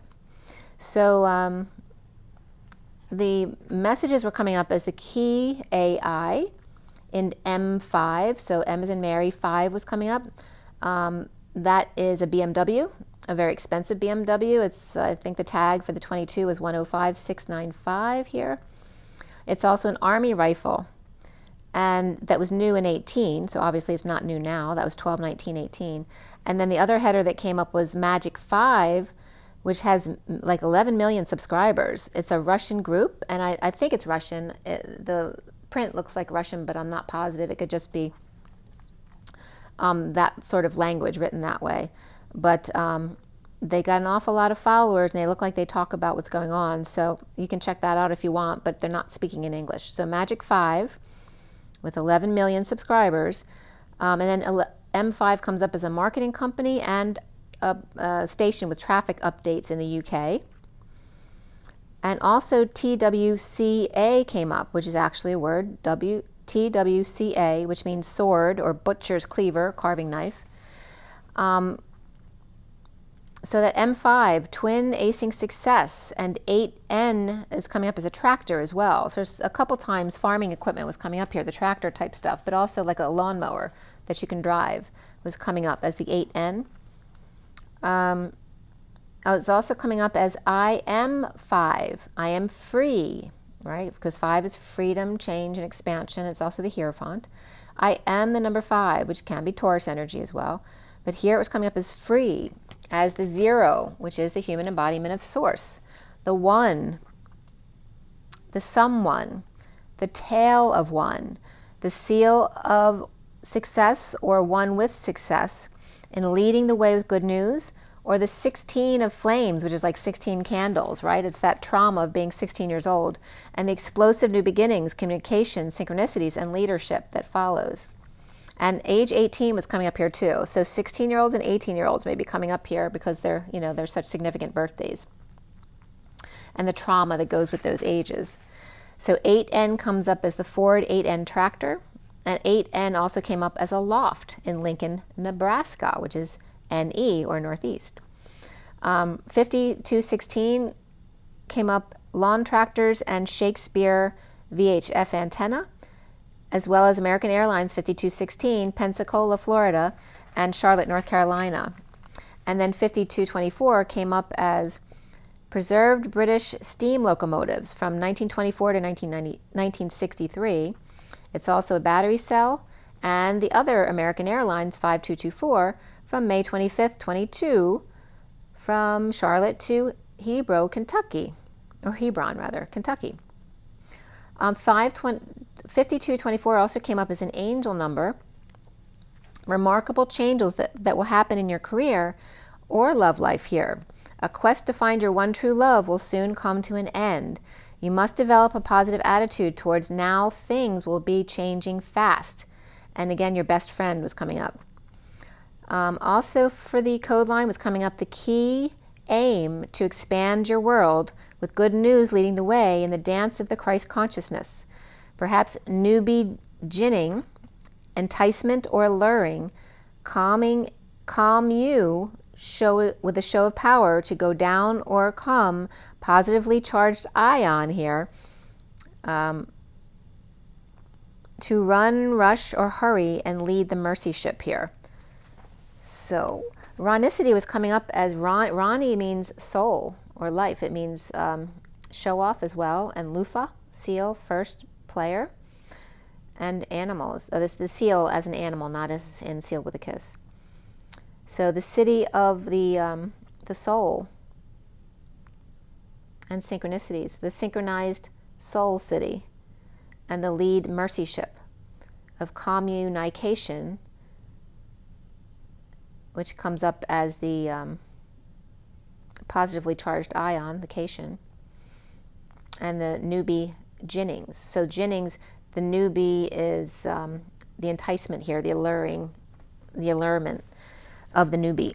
So the messages were coming up as the key AI in M5. So M as in Mary, 5 was coming up. That is a BMW, a very expensive BMW. It's, I think the tag for the 22 is 105,695 here. It's also an Army rifle, and that was new in 18, so obviously it's not new now. That was 12, 19, 18. And then the other header that came up was Magic 5, which has like 11 million subscribers. It's a Russian group, and I think it's Russian. The print looks like Russian, but I'm not positive. It could just be that sort of language written that way. But they got an awful lot of followers, and they look like they talk about what's going on. So you can check that out if you want, but they're not speaking in English. So Magic 5 with 11 million subscribers. And then M5 comes up as a marketing company and a station with traffic updates in the UK. And also TWCA came up, which is actually a word, TWCA, which means sword or butcher's cleaver, carving knife. So that M5, twin acing success, and 8N is coming up as a tractor as well. So there's a couple times farming equipment was coming up here, the tractor type stuff, but also like a lawnmower that you can drive was coming up as the 8N. It's also coming up as I am 5. I am free, right? Because 5 is freedom, change, and expansion. It's also the Hierophant. I am the number 5, which can be Taurus energy as well. But here it was coming up as free, as the 0, which is the human embodiment of Source. The 1, the someone, the tail of one, the seal of success or one with success in leading the way with good news, or the 16 of flames, which is like 16 candles, right? It's that trauma of being 16 years old, and the explosive new beginnings, communication, synchronicities, and leadership that follows. And age 18 was coming up here too. So 16-year-olds and 18-year-olds may be coming up here because they're such significant birthdays. And the trauma that goes with those ages. So 8N comes up as the Ford 8N tractor. And 8N also came up as a loft in Lincoln, Nebraska, which is NE or Northeast. 5216 came up lawn tractors and Shakespeare VHF antenna, as well as American Airlines 5216, Pensacola, Florida, and Charlotte, North Carolina. And then 5224 came up as preserved British steam locomotives from 1924 to 1963. It's also a battery cell, and the other American Airlines 5224 from May 25th, 22, from Charlotte to Hebron, Kentucky. 5224 also came up as an angel number. Remarkable changes that will happen in your career or love life here. A quest to find your one true love will soon come to an end. You must develop a positive attitude towards now things will be changing fast. And again, your best friend was coming up. Also for the code line was coming up the key aim to expand your world with good news leading the way in the dance of the Christ consciousness. Perhaps newbie ginning, enticement or luring, calm you with a show of power to go down or come, positively charged ion here, to run, rush, or hurry and lead the mercy ship here. So Ronicity was coming up as Rani means soul or life. It means show off as well. And Lufa, seal, first player. And animals. Oh, this is the seal as an animal, not as in sealed with a kiss. So the city of the soul and synchronicities. The synchronized soul city. And the lead mercy ship of communication, which comes up as the positively charged ion, the cation, and the newbie ginnings. So ginnings, the newbie is the enticement here, the allurement of the newbie.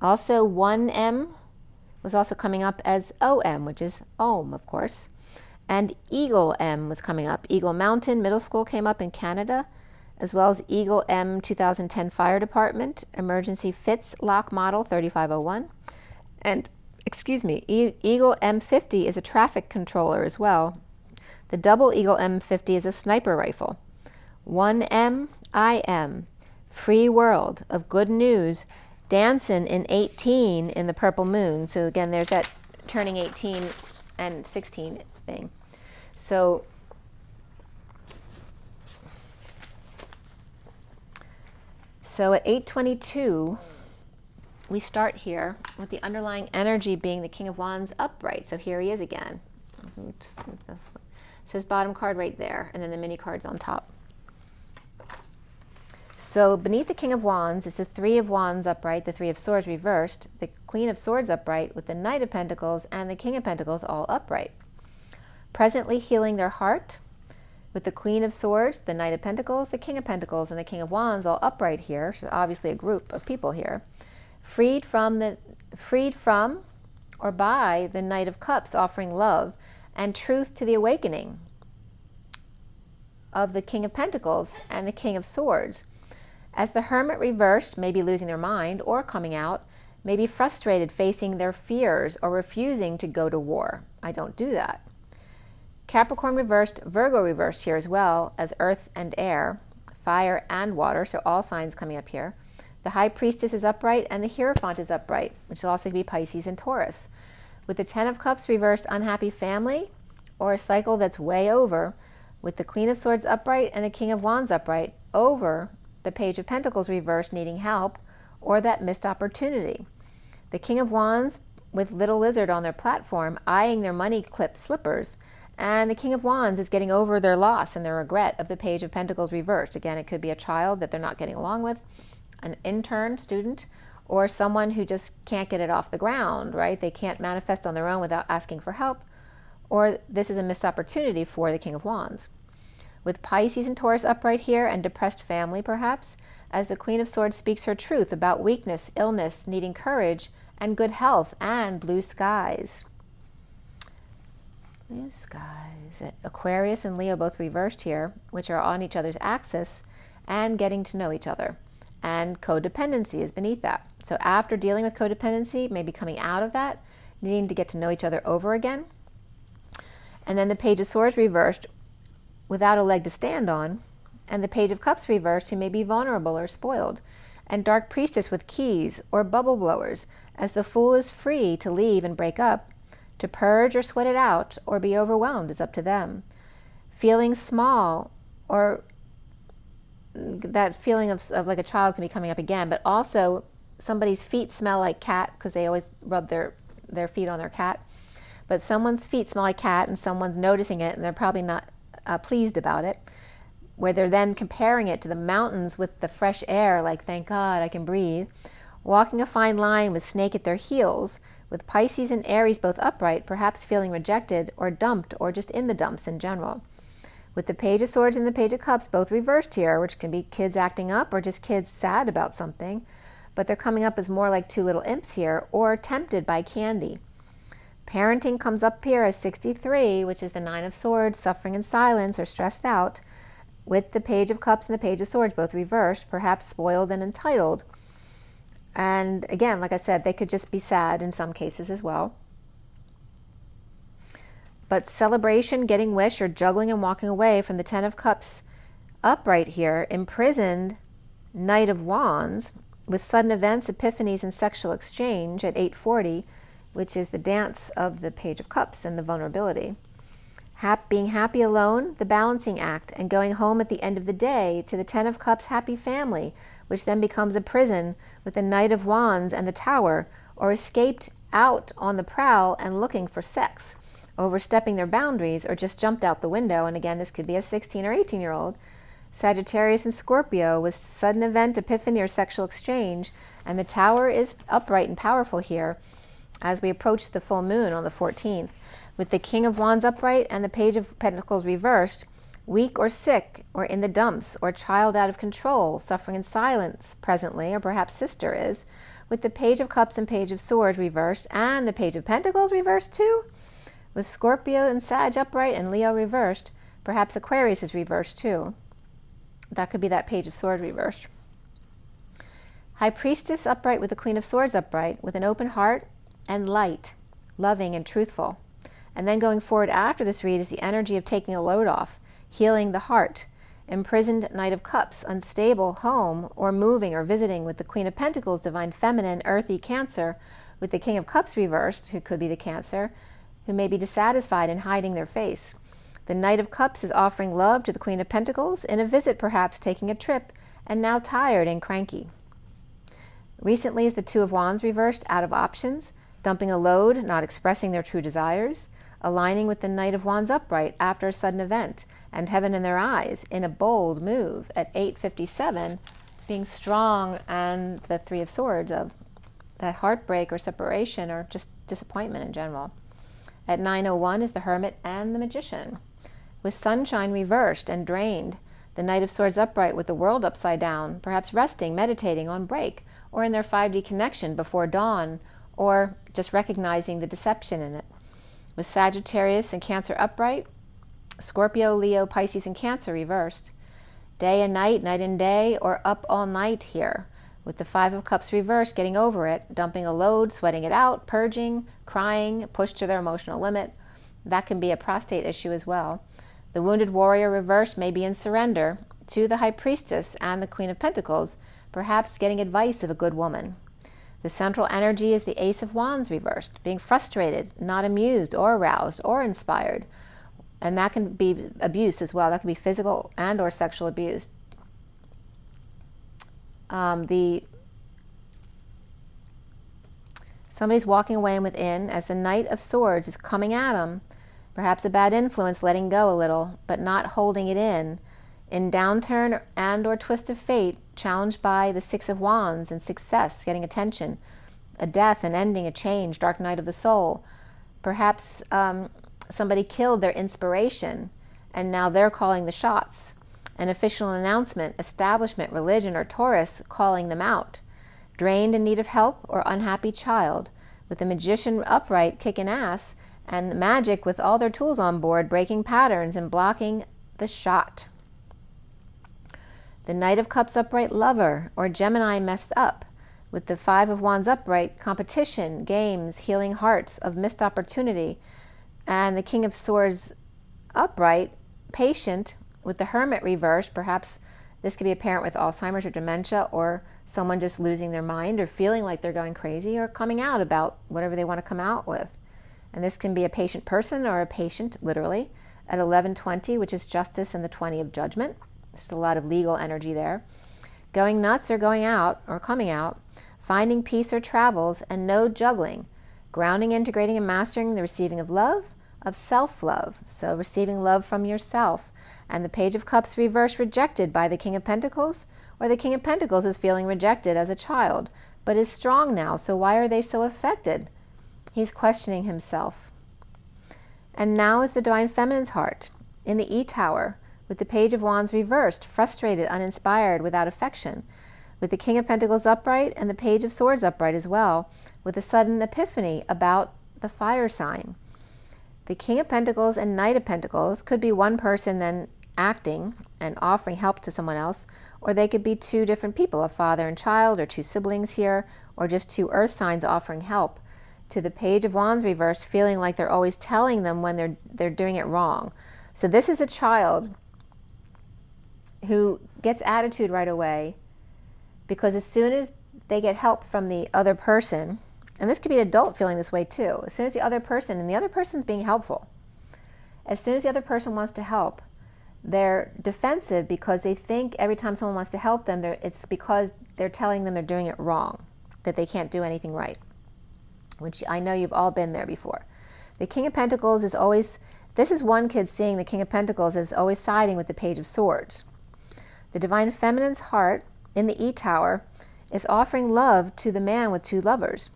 Also 1M was also coming up as OM, which is Om, of course. And Eagle M was coming up. Eagle Mountain Middle School came up in Canada, as well as Eagle M 2010 Fire Department, Emergency Fits Lock Model 3501. And, Eagle M50 is a traffic controller as well. The double Eagle M50 is a sniper rifle. 1M, IM, free world of good news, dancing in 18 in the purple moon. So again, there's that turning 18 and 16 thing. So at 8:22, we start here with the underlying energy being the King of Wands upright. So here he is again. So his bottom card right there, and then the mini cards on top. So beneath the King of Wands is the Three of Wands upright, the Three of Swords reversed, the Queen of Swords upright with the Knight of Pentacles and the King of Pentacles all upright. Presently healing their heart with the Queen of Swords, the Knight of Pentacles, the King of Pentacles, and the King of Wands all upright here. So obviously a group of people here. Freed from or by the Knight of Cups offering love and truth to the awakening of the King of Pentacles and the King of Swords. As the Hermit reversed, maybe losing their mind or coming out, maybe frustrated facing their fears or refusing to go to war. I don't do that. Capricorn reversed, Virgo reversed here as well as Earth and Air, Fire and Water, so all signs coming up here. The High Priestess is upright and the Hierophant is upright, which will also be Pisces and Taurus. With the Ten of Cups reversed, unhappy family or a cycle that's way over, with the Queen of Swords upright and the King of Wands upright over the Page of Pentacles reversed, needing help or that missed opportunity. The King of Wands with Little Lizard on their platform eyeing their money clip slippers, and the King of Wands is getting over their loss and their regret of the Page of Pentacles reversed. Again, it could be a child that they're not getting along with, an intern student, or someone who just can't get it off the ground, right? They can't manifest on their own without asking for help, or this is a missed opportunity for the King of Wands. With Pisces and Taurus upright here and depressed family perhaps, as the Queen of Swords speaks her truth about weakness, illness, needing courage, and good health, and blue skies. Blue skies. Aquarius and Leo both reversed here, which are on each other's axis, and getting to know each other. And codependency is beneath that. So after dealing with codependency, maybe coming out of that, needing to get to know each other over again. And then the Page of Swords reversed without a leg to stand on, and the Page of Cups reversed who may be vulnerable or spoiled, and Dark Priestess with keys or bubble blowers, as the Fool is free to leave and break up, to purge or sweat it out, or be overwhelmed is up to them. Feeling small, or that feeling of like a child can be coming up again, but also somebody's feet smell like cat because they always rub their feet on their cat. But someone's feet smell like cat and someone's noticing it and they're probably not pleased about it, where they're then comparing it to the mountains with the fresh air, like thank God I can breathe. Walking a fine line with snake at their heels, with Pisces and Aries both upright, perhaps feeling rejected or dumped or just in the dumps in general. With the Page of Swords and the Page of Cups both reversed here, which can be kids acting up or just kids sad about something, but they're coming up as more like two little imps here, or tempted by candy. Parenting comes up here as 63, which is the Nine of Swords, suffering in silence or stressed out, with the Page of Cups and the Page of Swords both reversed, perhaps spoiled and entitled. And again, like I said, they could just be sad in some cases as well. But celebration, getting wish, or juggling and walking away from the Ten of Cups upright here, imprisoned Knight of Wands, with sudden events, epiphanies, and sexual exchange at 8:40, which is the dance of the Page of Cups and the vulnerability. Being happy alone, the balancing act, and going home at the end of the day to the Ten of Cups happy family, which then becomes a prison with the Knight of Wands and the Tower, or escaped out on the prowl and looking for sex, overstepping their boundaries, or just jumped out the window. And again, this could be a 16 or 18-year-old. Sagittarius and Scorpio with sudden event, epiphany, or sexual exchange, and the Tower is upright and powerful here as we approach the full moon on the 14th, with the King of Wands upright and the Page of Pentacles reversed, weak or sick or in the dumps, or child out of control, suffering in silence presently, or perhaps sister is, with the Page of Cups and Page of Swords reversed, and the Page of Pentacles reversed too, with Scorpio and Sag upright and Leo reversed. Perhaps Aquarius is reversed too. That could be that Page of Swords reversed. High Priestess upright with the Queen of Swords upright, with an open heart and light, loving and truthful. And then going forward after this read is the energy of taking a load off, healing the heart. Imprisoned Knight of Cups, unstable home, or moving or visiting, with the Queen of Pentacles, divine feminine, earthy Cancer, with the King of Cups reversed, who could be the Cancer, who may be dissatisfied and hiding their face. The Knight of Cups is offering love to the Queen of Pentacles, in a visit perhaps, taking a trip, and now tired and cranky. Recently is the Two of Wands reversed, out of options, dumping a load, not expressing their true desires, aligning with the Knight of Wands upright after a sudden event, and heaven in their eyes in a bold move at 8:57, being strong, and the Three of Swords of that heartbreak or separation or just disappointment in general. At 9:01 is the Hermit and the Magician, with sunshine reversed and drained, the Knight of Swords upright with the world upside down, perhaps resting, meditating on break, or in their 5D connection before dawn, or just recognizing the deception in it. With Sagittarius and Cancer upright, Scorpio, Leo, Pisces, and Cancer reversed. Day and night, night and day, or up all night here, with the Five of Cups reversed, getting over it, dumping a load, sweating it out, purging, crying, pushed to their emotional limit. That can be a prostate issue as well. The Wounded Warrior reversed may be in surrender to the High Priestess and the Queen of Pentacles, perhaps getting advice of a good woman. The central energy is the Ace of Wands reversed, being frustrated, not amused or aroused or inspired. And that can be abuse as well. That can be physical and or sexual abuse. Somebody's walking away and within as the Knight of Swords is coming at them. Perhaps a bad influence, letting go a little, but not holding it in downturn and or twist of fate, challenged by the Six of Wands and success, getting attention, a death, an ending, a change, dark night of the soul. Perhaps somebody killed their inspiration and now they're calling the shots. An official announcement, establishment, religion, or Taurus calling them out. Drained, in need of help, or unhappy child, with the Magician upright kicking ass, and the Magic with all their tools on board, breaking patterns and blocking the shot. The Knight of Cups upright lover, or Gemini messed up, with the Five of Wands upright, competition, games, healing hearts of missed opportunity, and the King of Swords upright, patient, with the Hermit reversed. Perhaps this could be a parent with Alzheimer's or dementia, or someone just losing their mind or feeling like they're going crazy or coming out about whatever they want to come out with. And this can be a patient person or a patient, literally, at 11:20, which is justice, and the 20 of judgment. There's a lot of legal energy there. Going nuts or going out or coming out, finding peace or travels, and no juggling. Grounding, integrating, and mastering the receiving of love, of self-love. So receiving love from yourself. And the Page of Cups reversed, rejected by the King of Pentacles, or the King of Pentacles is feeling rejected as a child, but is strong now, so why are they so affected? He's questioning himself. And now is the Divine Feminine's heart, in the E-Tower, with the Page of Wands reversed, frustrated, uninspired, without affection, with the King of Pentacles upright and the Page of Swords upright as well, with a sudden epiphany about the fire sign. The King of Pentacles and Knight of Pentacles could be one person then acting and offering help to someone else, or they could be two different people, a father and child, or two siblings here, or just two earth signs offering help. To the Page of Wands reversed, feeling like they're always telling them when they're doing it wrong. So this is a child who gets attitude right away, because as soon as they get help from the other person, and this could be an adult feeling this way too, as soon as the other person, and the other person's being helpful, as soon as the other person wants to help, they're defensive because they think every time someone wants to help them, it's because they're telling them they're doing it wrong, that they can't do anything right, which I know you've all been there before. The King of Pentacles is always, this is one kid seeing the King of Pentacles is always siding with the Page of Swords. The Divine Feminine's heart in the E-Tower is offering love to the man with two lovers,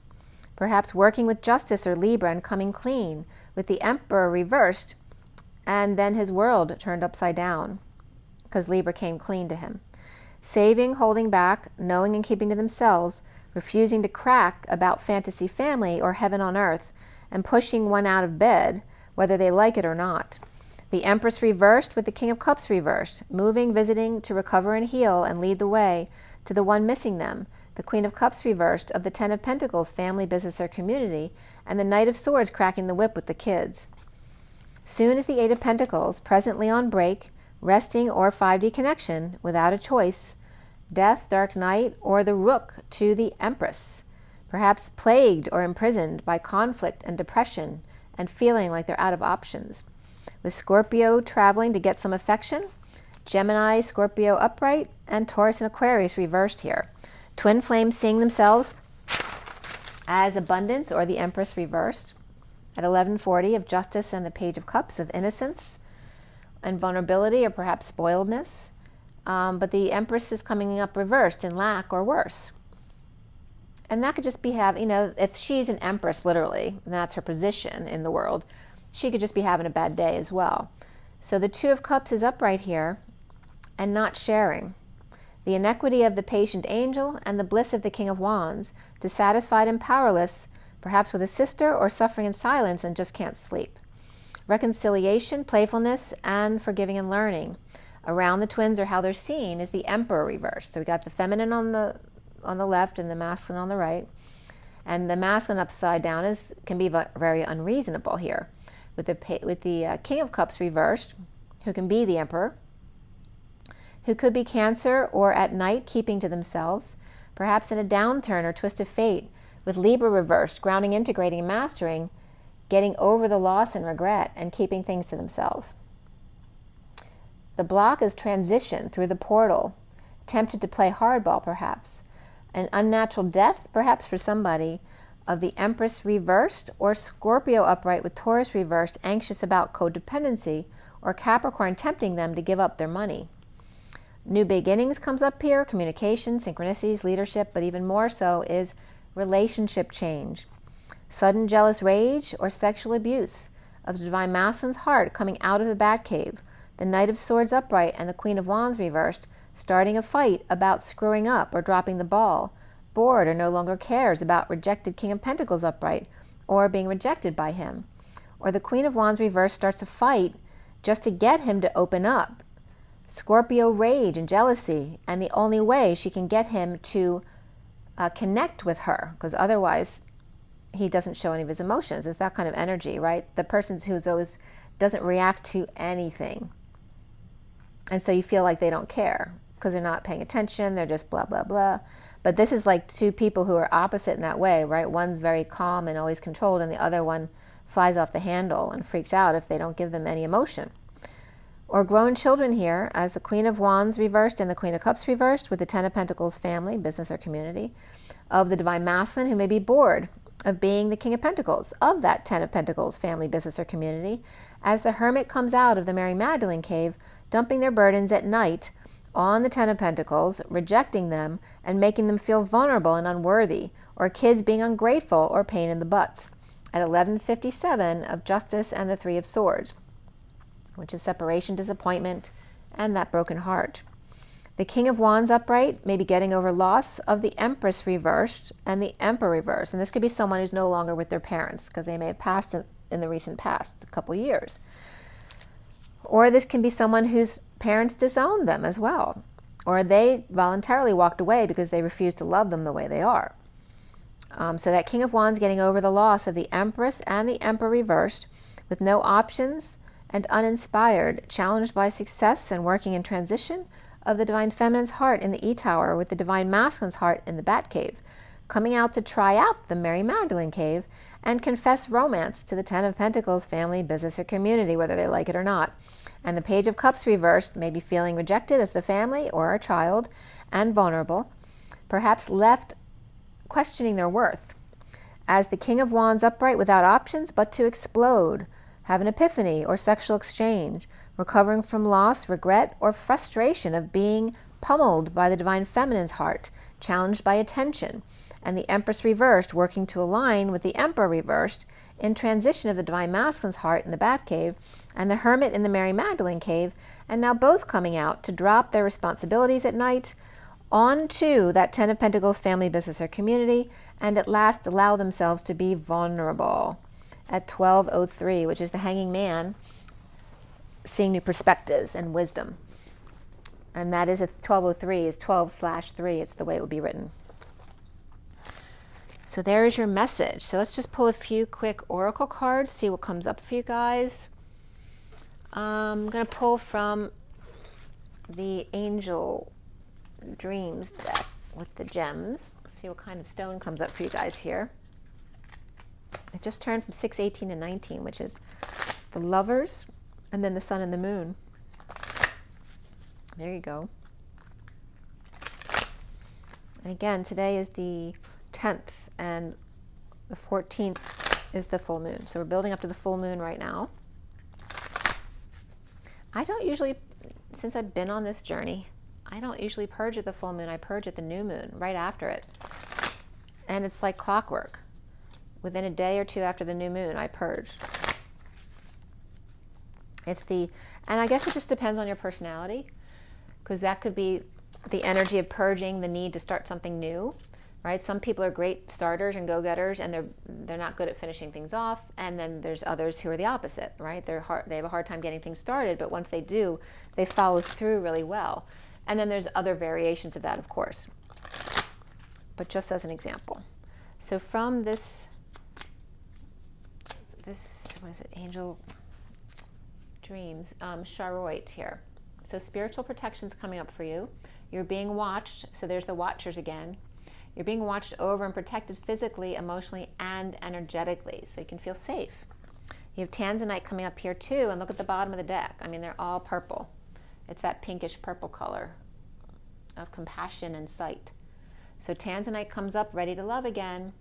perhaps working with justice or Libra and coming clean, with the Emperor reversed, and then his world turned upside down because Libra came clean to him. Saving, holding back, knowing and keeping to themselves, refusing to crack about fantasy family or heaven on earth, and pushing one out of bed, whether they like it or not. The Empress reversed with the King of Cups reversed, moving, visiting to recover and heal and lead the way to the one missing them. The Queen of Cups reversed of the Ten of Pentacles, family, business, or community, and the Knight of Swords cracking the whip with the kids. Soon as the Eight of Pentacles, presently on break, resting or 5D connection, without a choice, death, dark night, or the Rook to the Empress, perhaps plagued or imprisoned by conflict and depression and feeling like they're out of options. With Scorpio traveling to get some affection, Gemini, Scorpio upright, and Taurus and Aquarius reversed here. Twin flames seeing themselves as abundance, or the Empress reversed. At 11:40 of Justice and the Page of Cups of innocence and vulnerability, or perhaps spoiledness. But the Empress is coming up reversed in lack or worse. And that could just be if she's an Empress literally, and that's her position in the world, she could just be having a bad day as well. So the Two of Cups is upright here and not sharing. The inequity of the patient angel and the bliss of the King of Wands, dissatisfied and powerless, perhaps with a sister, or suffering in silence and just can't sleep. Reconciliation, playfulness, and forgiving and learning. Around the twins, or how they're seen, is the Emperor reversed. So we got the feminine on the left and the masculine on the right. And the masculine upside down can be very unreasonable here. With the King of Cups reversed, who can be the Emperor, who could be Cancer, or at night keeping to themselves, perhaps in a downturn or twist of fate, with Libra reversed, grounding, integrating, and mastering, getting over the loss and regret, and keeping things to themselves. The block is transition through the portal, tempted to play hardball perhaps, an unnatural death perhaps for somebody, of the Empress reversed, or Scorpio upright with Taurus reversed, anxious about codependency, or Capricorn tempting them to give up their money. New beginnings comes up here, communication, synchronicities, leadership, but even more so is relationship change. Sudden jealous rage or sexual abuse of the Divine Masculine's heart coming out of the Batcave. The Knight of Swords upright and the Queen of Wands reversed, starting a fight about screwing up or dropping the ball, bored or no longer cares about rejected King of Pentacles upright, or being rejected by him. Or the Queen of Wands reversed starts a fight just to get him to open up. Scorpio rage and jealousy, and the only way she can get him to connect with her, because otherwise he doesn't show any of his emotions. It's that kind of energy, right? The person who's always doesn't react to anything. And so you feel like they don't care because they're not paying attention. They're just blah, blah, blah. But this is like two people who are opposite in that way, right? One's very calm and always controlled, and the other one flies off the handle and freaks out if they don't give them any emotion. Or grown children here, as the Queen of Wands reversed and the Queen of Cups reversed, with the Ten of Pentacles family, business or community, of the Divine Masculine, who may be bored of being the King of Pentacles, of that Ten of Pentacles family, business or community, as the Hermit comes out of the Mary Magdalene cave, dumping their burdens at night on the Ten of Pentacles, rejecting them and making them feel vulnerable and unworthy, or kids being ungrateful or pain in the butts. At 11:57 of Justice and the Three of Swords, which is separation, disappointment, and that broken heart. The King of Wands upright may be getting over loss of the Empress reversed and the Emperor reversed. And this could be someone who's no longer with their parents because they may have passed in the recent past, a couple years. Or this can be someone whose parents disowned them as well. Or they voluntarily walked away because they refused to love them the way they are. So that King of Wands getting over the loss of the Empress and the Emperor reversed, with no options and uninspired, challenged by success and working in transition, of the Divine Feminine's heart in the E-Tower with the Divine Masculine's heart in the Batcave, coming out to try out the Mary Magdalene cave and confess romance to the Ten of Pentacles family, business, or community, whether they like it or not. And the Page of Cups reversed may be feeling rejected as the family or a child and vulnerable, perhaps left questioning their worth. As the King of Wands upright without options but to explode, have an epiphany or sexual exchange, recovering from loss, regret, or frustration of being pummeled by the Divine Feminine's heart, challenged by attention, and the Empress reversed, working to align with the Emperor reversed, in transition of the Divine Masculine's heart in the Batcave, and the Hermit in the Mary Magdalene cave, and now both coming out to drop their responsibilities at night onto that Ten of Pentacles family, business, or community, and at last allow themselves to be vulnerable. At 12:03, which is the Hanging Man, seeing new perspectives and wisdom. And that is, if 12:03 is 12/3, it's the way it would be written. So there is your message. So let's just pull a few quick oracle cards, see what comes up for you guys. I'm going to pull from the Angel Dreams deck with the gems. See what kind of stone comes up for you guys here. It just turned from 6/18 to 19, which is the Lovers, and then the Sun and the Moon. There you go. And again, today is the 10th, and the 14th is the full moon. So we're building up to the full moon right now. I don't usually, since I've been on this journey, I don't usually purge at the full moon. I purge at the new moon, right after it. And it's like clockwork. Within a day or two after the new moon, I purge. And I guess it just depends on your personality, because that could be the energy of purging, the need to start something new, right? Some people are great starters and go-getters, and they're not good at finishing things off. And then there's others who are the opposite, right? They have a hard time getting things started, but once they do, they follow through really well. And then there's other variations of that, of course. But just as an example. So from this what is it, Angel Dreams, Charoite here. So spiritual protection's coming up for you. You're being watched, so there's the watchers again. You're being watched over and protected physically, emotionally, and energetically, so you can feel safe. You have Tanzanite coming up here too, and look at the bottom of the deck. I mean, they're all purple. It's that pinkish purple color of compassion and sight. So Tanzanite comes up ready to love again.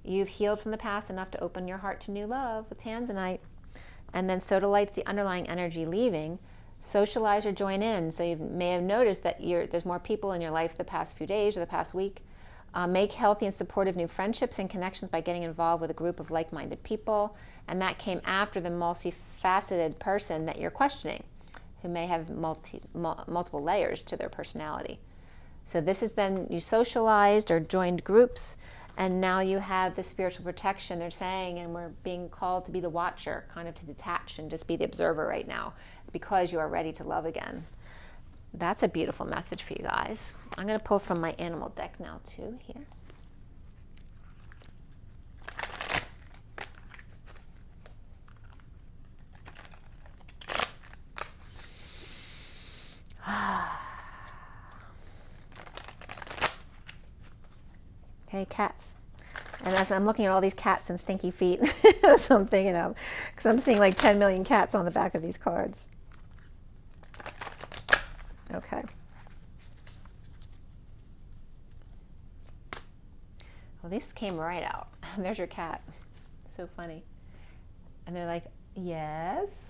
You've healed from the past enough to open your heart to new love with Tanzanite. And then Sodalight's the underlying energy leaving. Socialize or join in. So you may have noticed that there's more people in your life the past few days or the past week. Make healthy and supportive new friendships and connections by getting involved with a group of like-minded people. And that came after the multifaceted person that you're questioning, who may have multiple layers to their personality. So this is then you socialized or joined groups, and now you have the spiritual protection, they're saying, and we're being called to be the watcher, kind of to detach and just be the observer right now, because you are ready to love again. That's a beautiful message for you guys. I'm going to pull from my animal deck now too here. Okay, cats. And as I'm looking at all these cats and stinky feet, that's what I'm thinking of, because I'm seeing like 10 million cats on the back of these cards. Okay. Well, this came right out. There's your cat. So funny. And they're like, yes.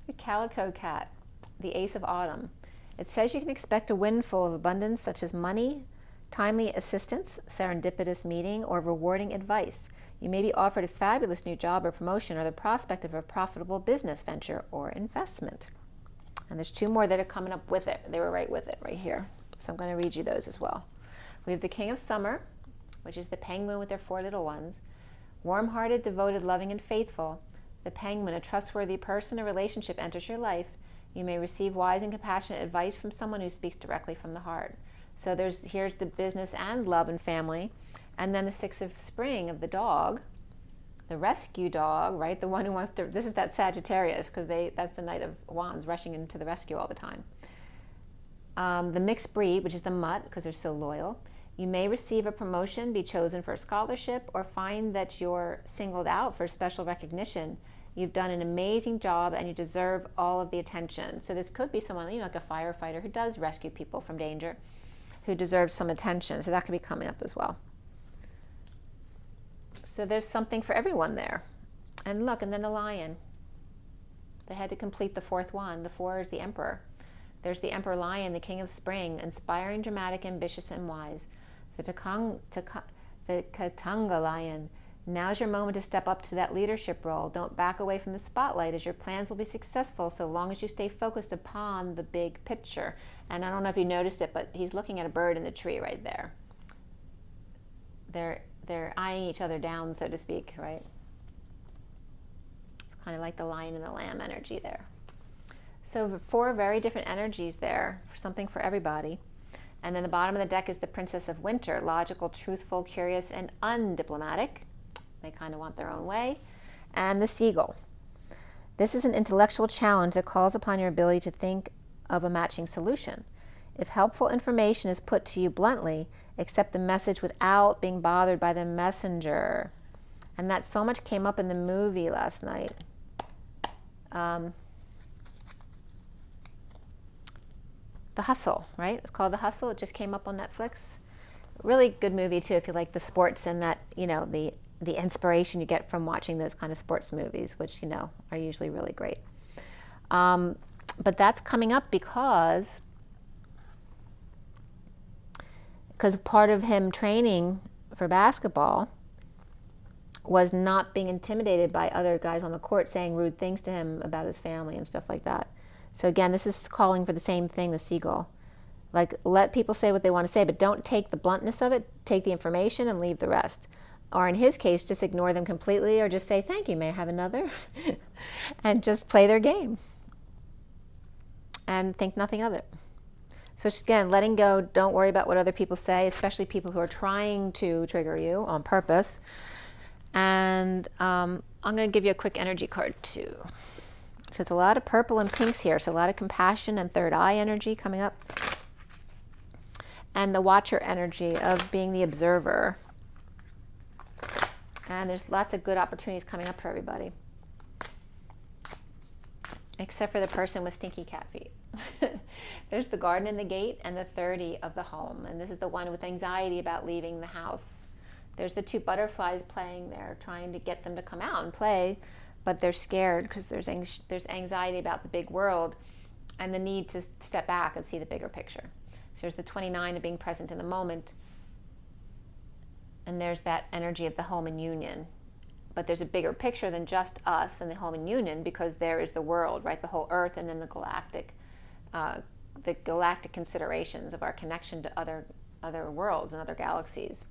The calico cat, the ace of autumn. It says you can expect a windfall of abundance such as money, timely assistance, serendipitous meeting, or rewarding advice. You may be offered a fabulous new job or promotion, or the prospect of a profitable business venture or investment. And there's two more that are coming up with it. They were right with it right here. So I'm going to read you those as well. We have the King of Summer, which is the penguin with their 4 little ones. Warm-hearted, devoted, loving, and faithful. The penguin, a trustworthy person or relationship enters your life. You may receive wise and compassionate advice from someone who speaks directly from the heart. So here's the business and love and family. And then the 6 of Spring of the dog, the rescue dog, right? The one who wants to, this is that Sagittarius, because that's the Knight of Wands rushing into the rescue all the time. The mixed breed, which is the mutt, because they're so loyal. You may receive a promotion, be chosen for a scholarship, or find that you're singled out for special recognition. You've done an amazing job and you deserve all of the attention. So this could be someone, like a firefighter who does rescue people from danger, who deserves some attention. So that could be coming up as well. So there's something for everyone there. And look, and then the lion. They had to complete the 4th one. The 4 is the emperor. There's the emperor lion, the king of spring, inspiring, dramatic, ambitious, and wise. The Katanga lion. Now's your moment to step up to that leadership role. Don't back away from the spotlight, as your plans will be successful so long as you stay focused upon the big picture. And I don't know if you noticed it, but he's looking at a bird in the tree right there. They're eyeing each other down, so to speak, right? It's kind of like the lion and the lamb energy there. So 4 very different energies there, something for everybody. And then the bottom of the deck is the Princess of Winter, logical, truthful, curious, and undiplomatic. They kind of want their own way. And the Seagull. This is an intellectual challenge that calls upon your ability to think of a matching solution. If helpful information is put to you bluntly, accept the message without being bothered by the messenger. And that so much came up in the movie last night. The Hustle, right? It's called The Hustle. It just came up on Netflix. Really good movie too if you like the sports and that, you know, the inspiration you get from watching those kind of sports movies, which, you know, are usually really great. But that's coming up because part of him training for basketball was not being intimidated by other guys on the court saying rude things to him about his family and stuff like that. So again, this is calling for the same thing, the seagull. Like, let people say what they want to say, but don't take the bluntness of it. Take the information and leave the rest. Or in his case, just ignore them completely, or just say, thank you, may I have another? And just play their game. And think nothing of it. So again, letting go, don't worry about what other people say, especially people who are trying to trigger you on purpose. And I'm going to give you a quick energy card too. So it's a lot of purple and pinks here, so a lot of compassion and third eye energy coming up. And the watcher energy of being the observer. And there's lots of good opportunities coming up for everybody. Except for the person with stinky cat feet. There's the garden and the gate and the 30 of the home. And this is the one with anxiety about leaving the house. There's the two butterflies playing there, trying to get them to come out and play, but they're scared because there's anxiety about the big world and the need to step back and see the bigger picture. So there's the 29 of being present in the moment, and there's that energy of the home and union. But there's a bigger picture than just us and the home and union, because there is the world, right? The whole earth, and then the galactic considerations of our connection to other worlds and other galaxies.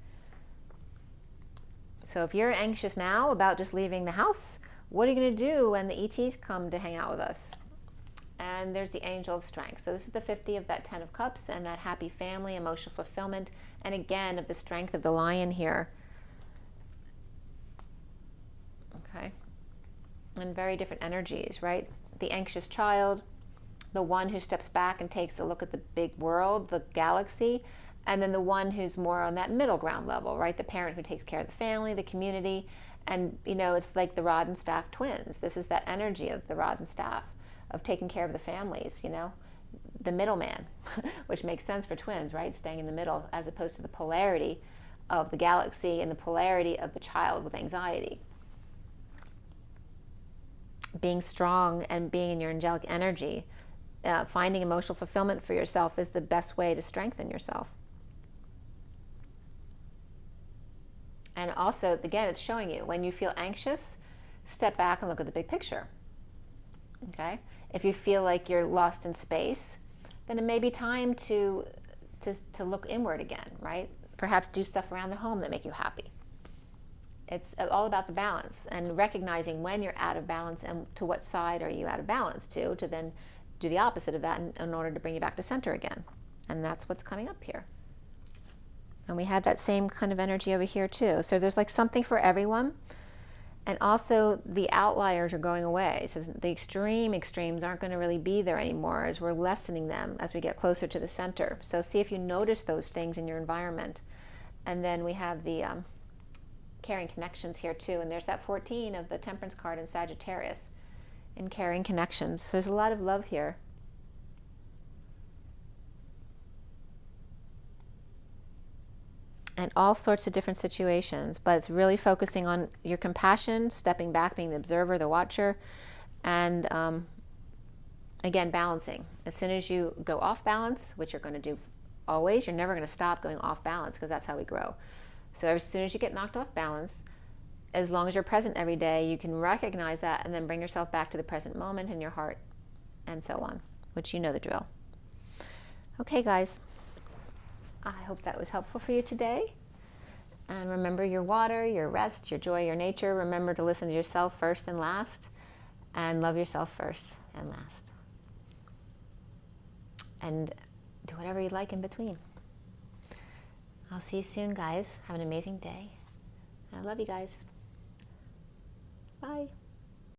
So if you're anxious now about just leaving the house, what are you going to do when the ETs come to hang out with us? And there's the angel of strength. So this is the 50 of that 10 of cups and that happy family, emotional fulfillment, and again of the strength of the lion here. Okay. And very different energies, right? The anxious child, the one who steps back and takes a look at the big world, the galaxy, and then the one who's more on that middle ground level, right? The parent who takes care of the family, the community, and, you know, it's like the rod and staff twins. This is that energy of the rod and staff, of taking care of the families, you know, the middleman, which makes sense for twins, right? Staying in the middle, as opposed to the polarity of the galaxy and the polarity of the child with anxiety. Being strong and being in your angelic energy, finding emotional fulfillment for yourself is the best way to strengthen yourself. And also, again, it's showing you when you feel anxious, step back and look at the big picture. Okay? If you feel like you're lost in space, then it may be time to look inward again, right? Perhaps do stuff around the home that make you happy. It's all about the balance and recognizing when you're out of balance and to what side are you out of balance to then do the opposite of that in order to bring you back to center again. And that's what's coming up here. And we had that same kind of energy over here too. So there's like something for everyone. And also the outliers are going away. So the extremes aren't going to really be there anymore, as we're lessening them as we get closer to the center. So see if you notice those things in your environment. And then we have the caring connections here too. And there's that 14 of the Temperance card in Sagittarius in caring connections. So there's a lot of love here. And all sorts of different situations, but it's really focusing on your compassion, stepping back, being the observer, the watcher, and again, balancing. As soon as you go off balance, which you're going to do always, you're never going to stop going off balance, because that's how we grow. So as soon as you get knocked off balance, as long as you're present every day, you can recognize that and then bring yourself back to the present moment in your heart, and so on, which you know the drill. Okay, guys. I hope that was helpful for you today. And remember your water, your rest, your joy, your nature. Remember to listen to yourself first and last, and love yourself first and last. And do whatever you like in between. I'll see you soon, guys. Have an amazing day. I love you guys. Bye.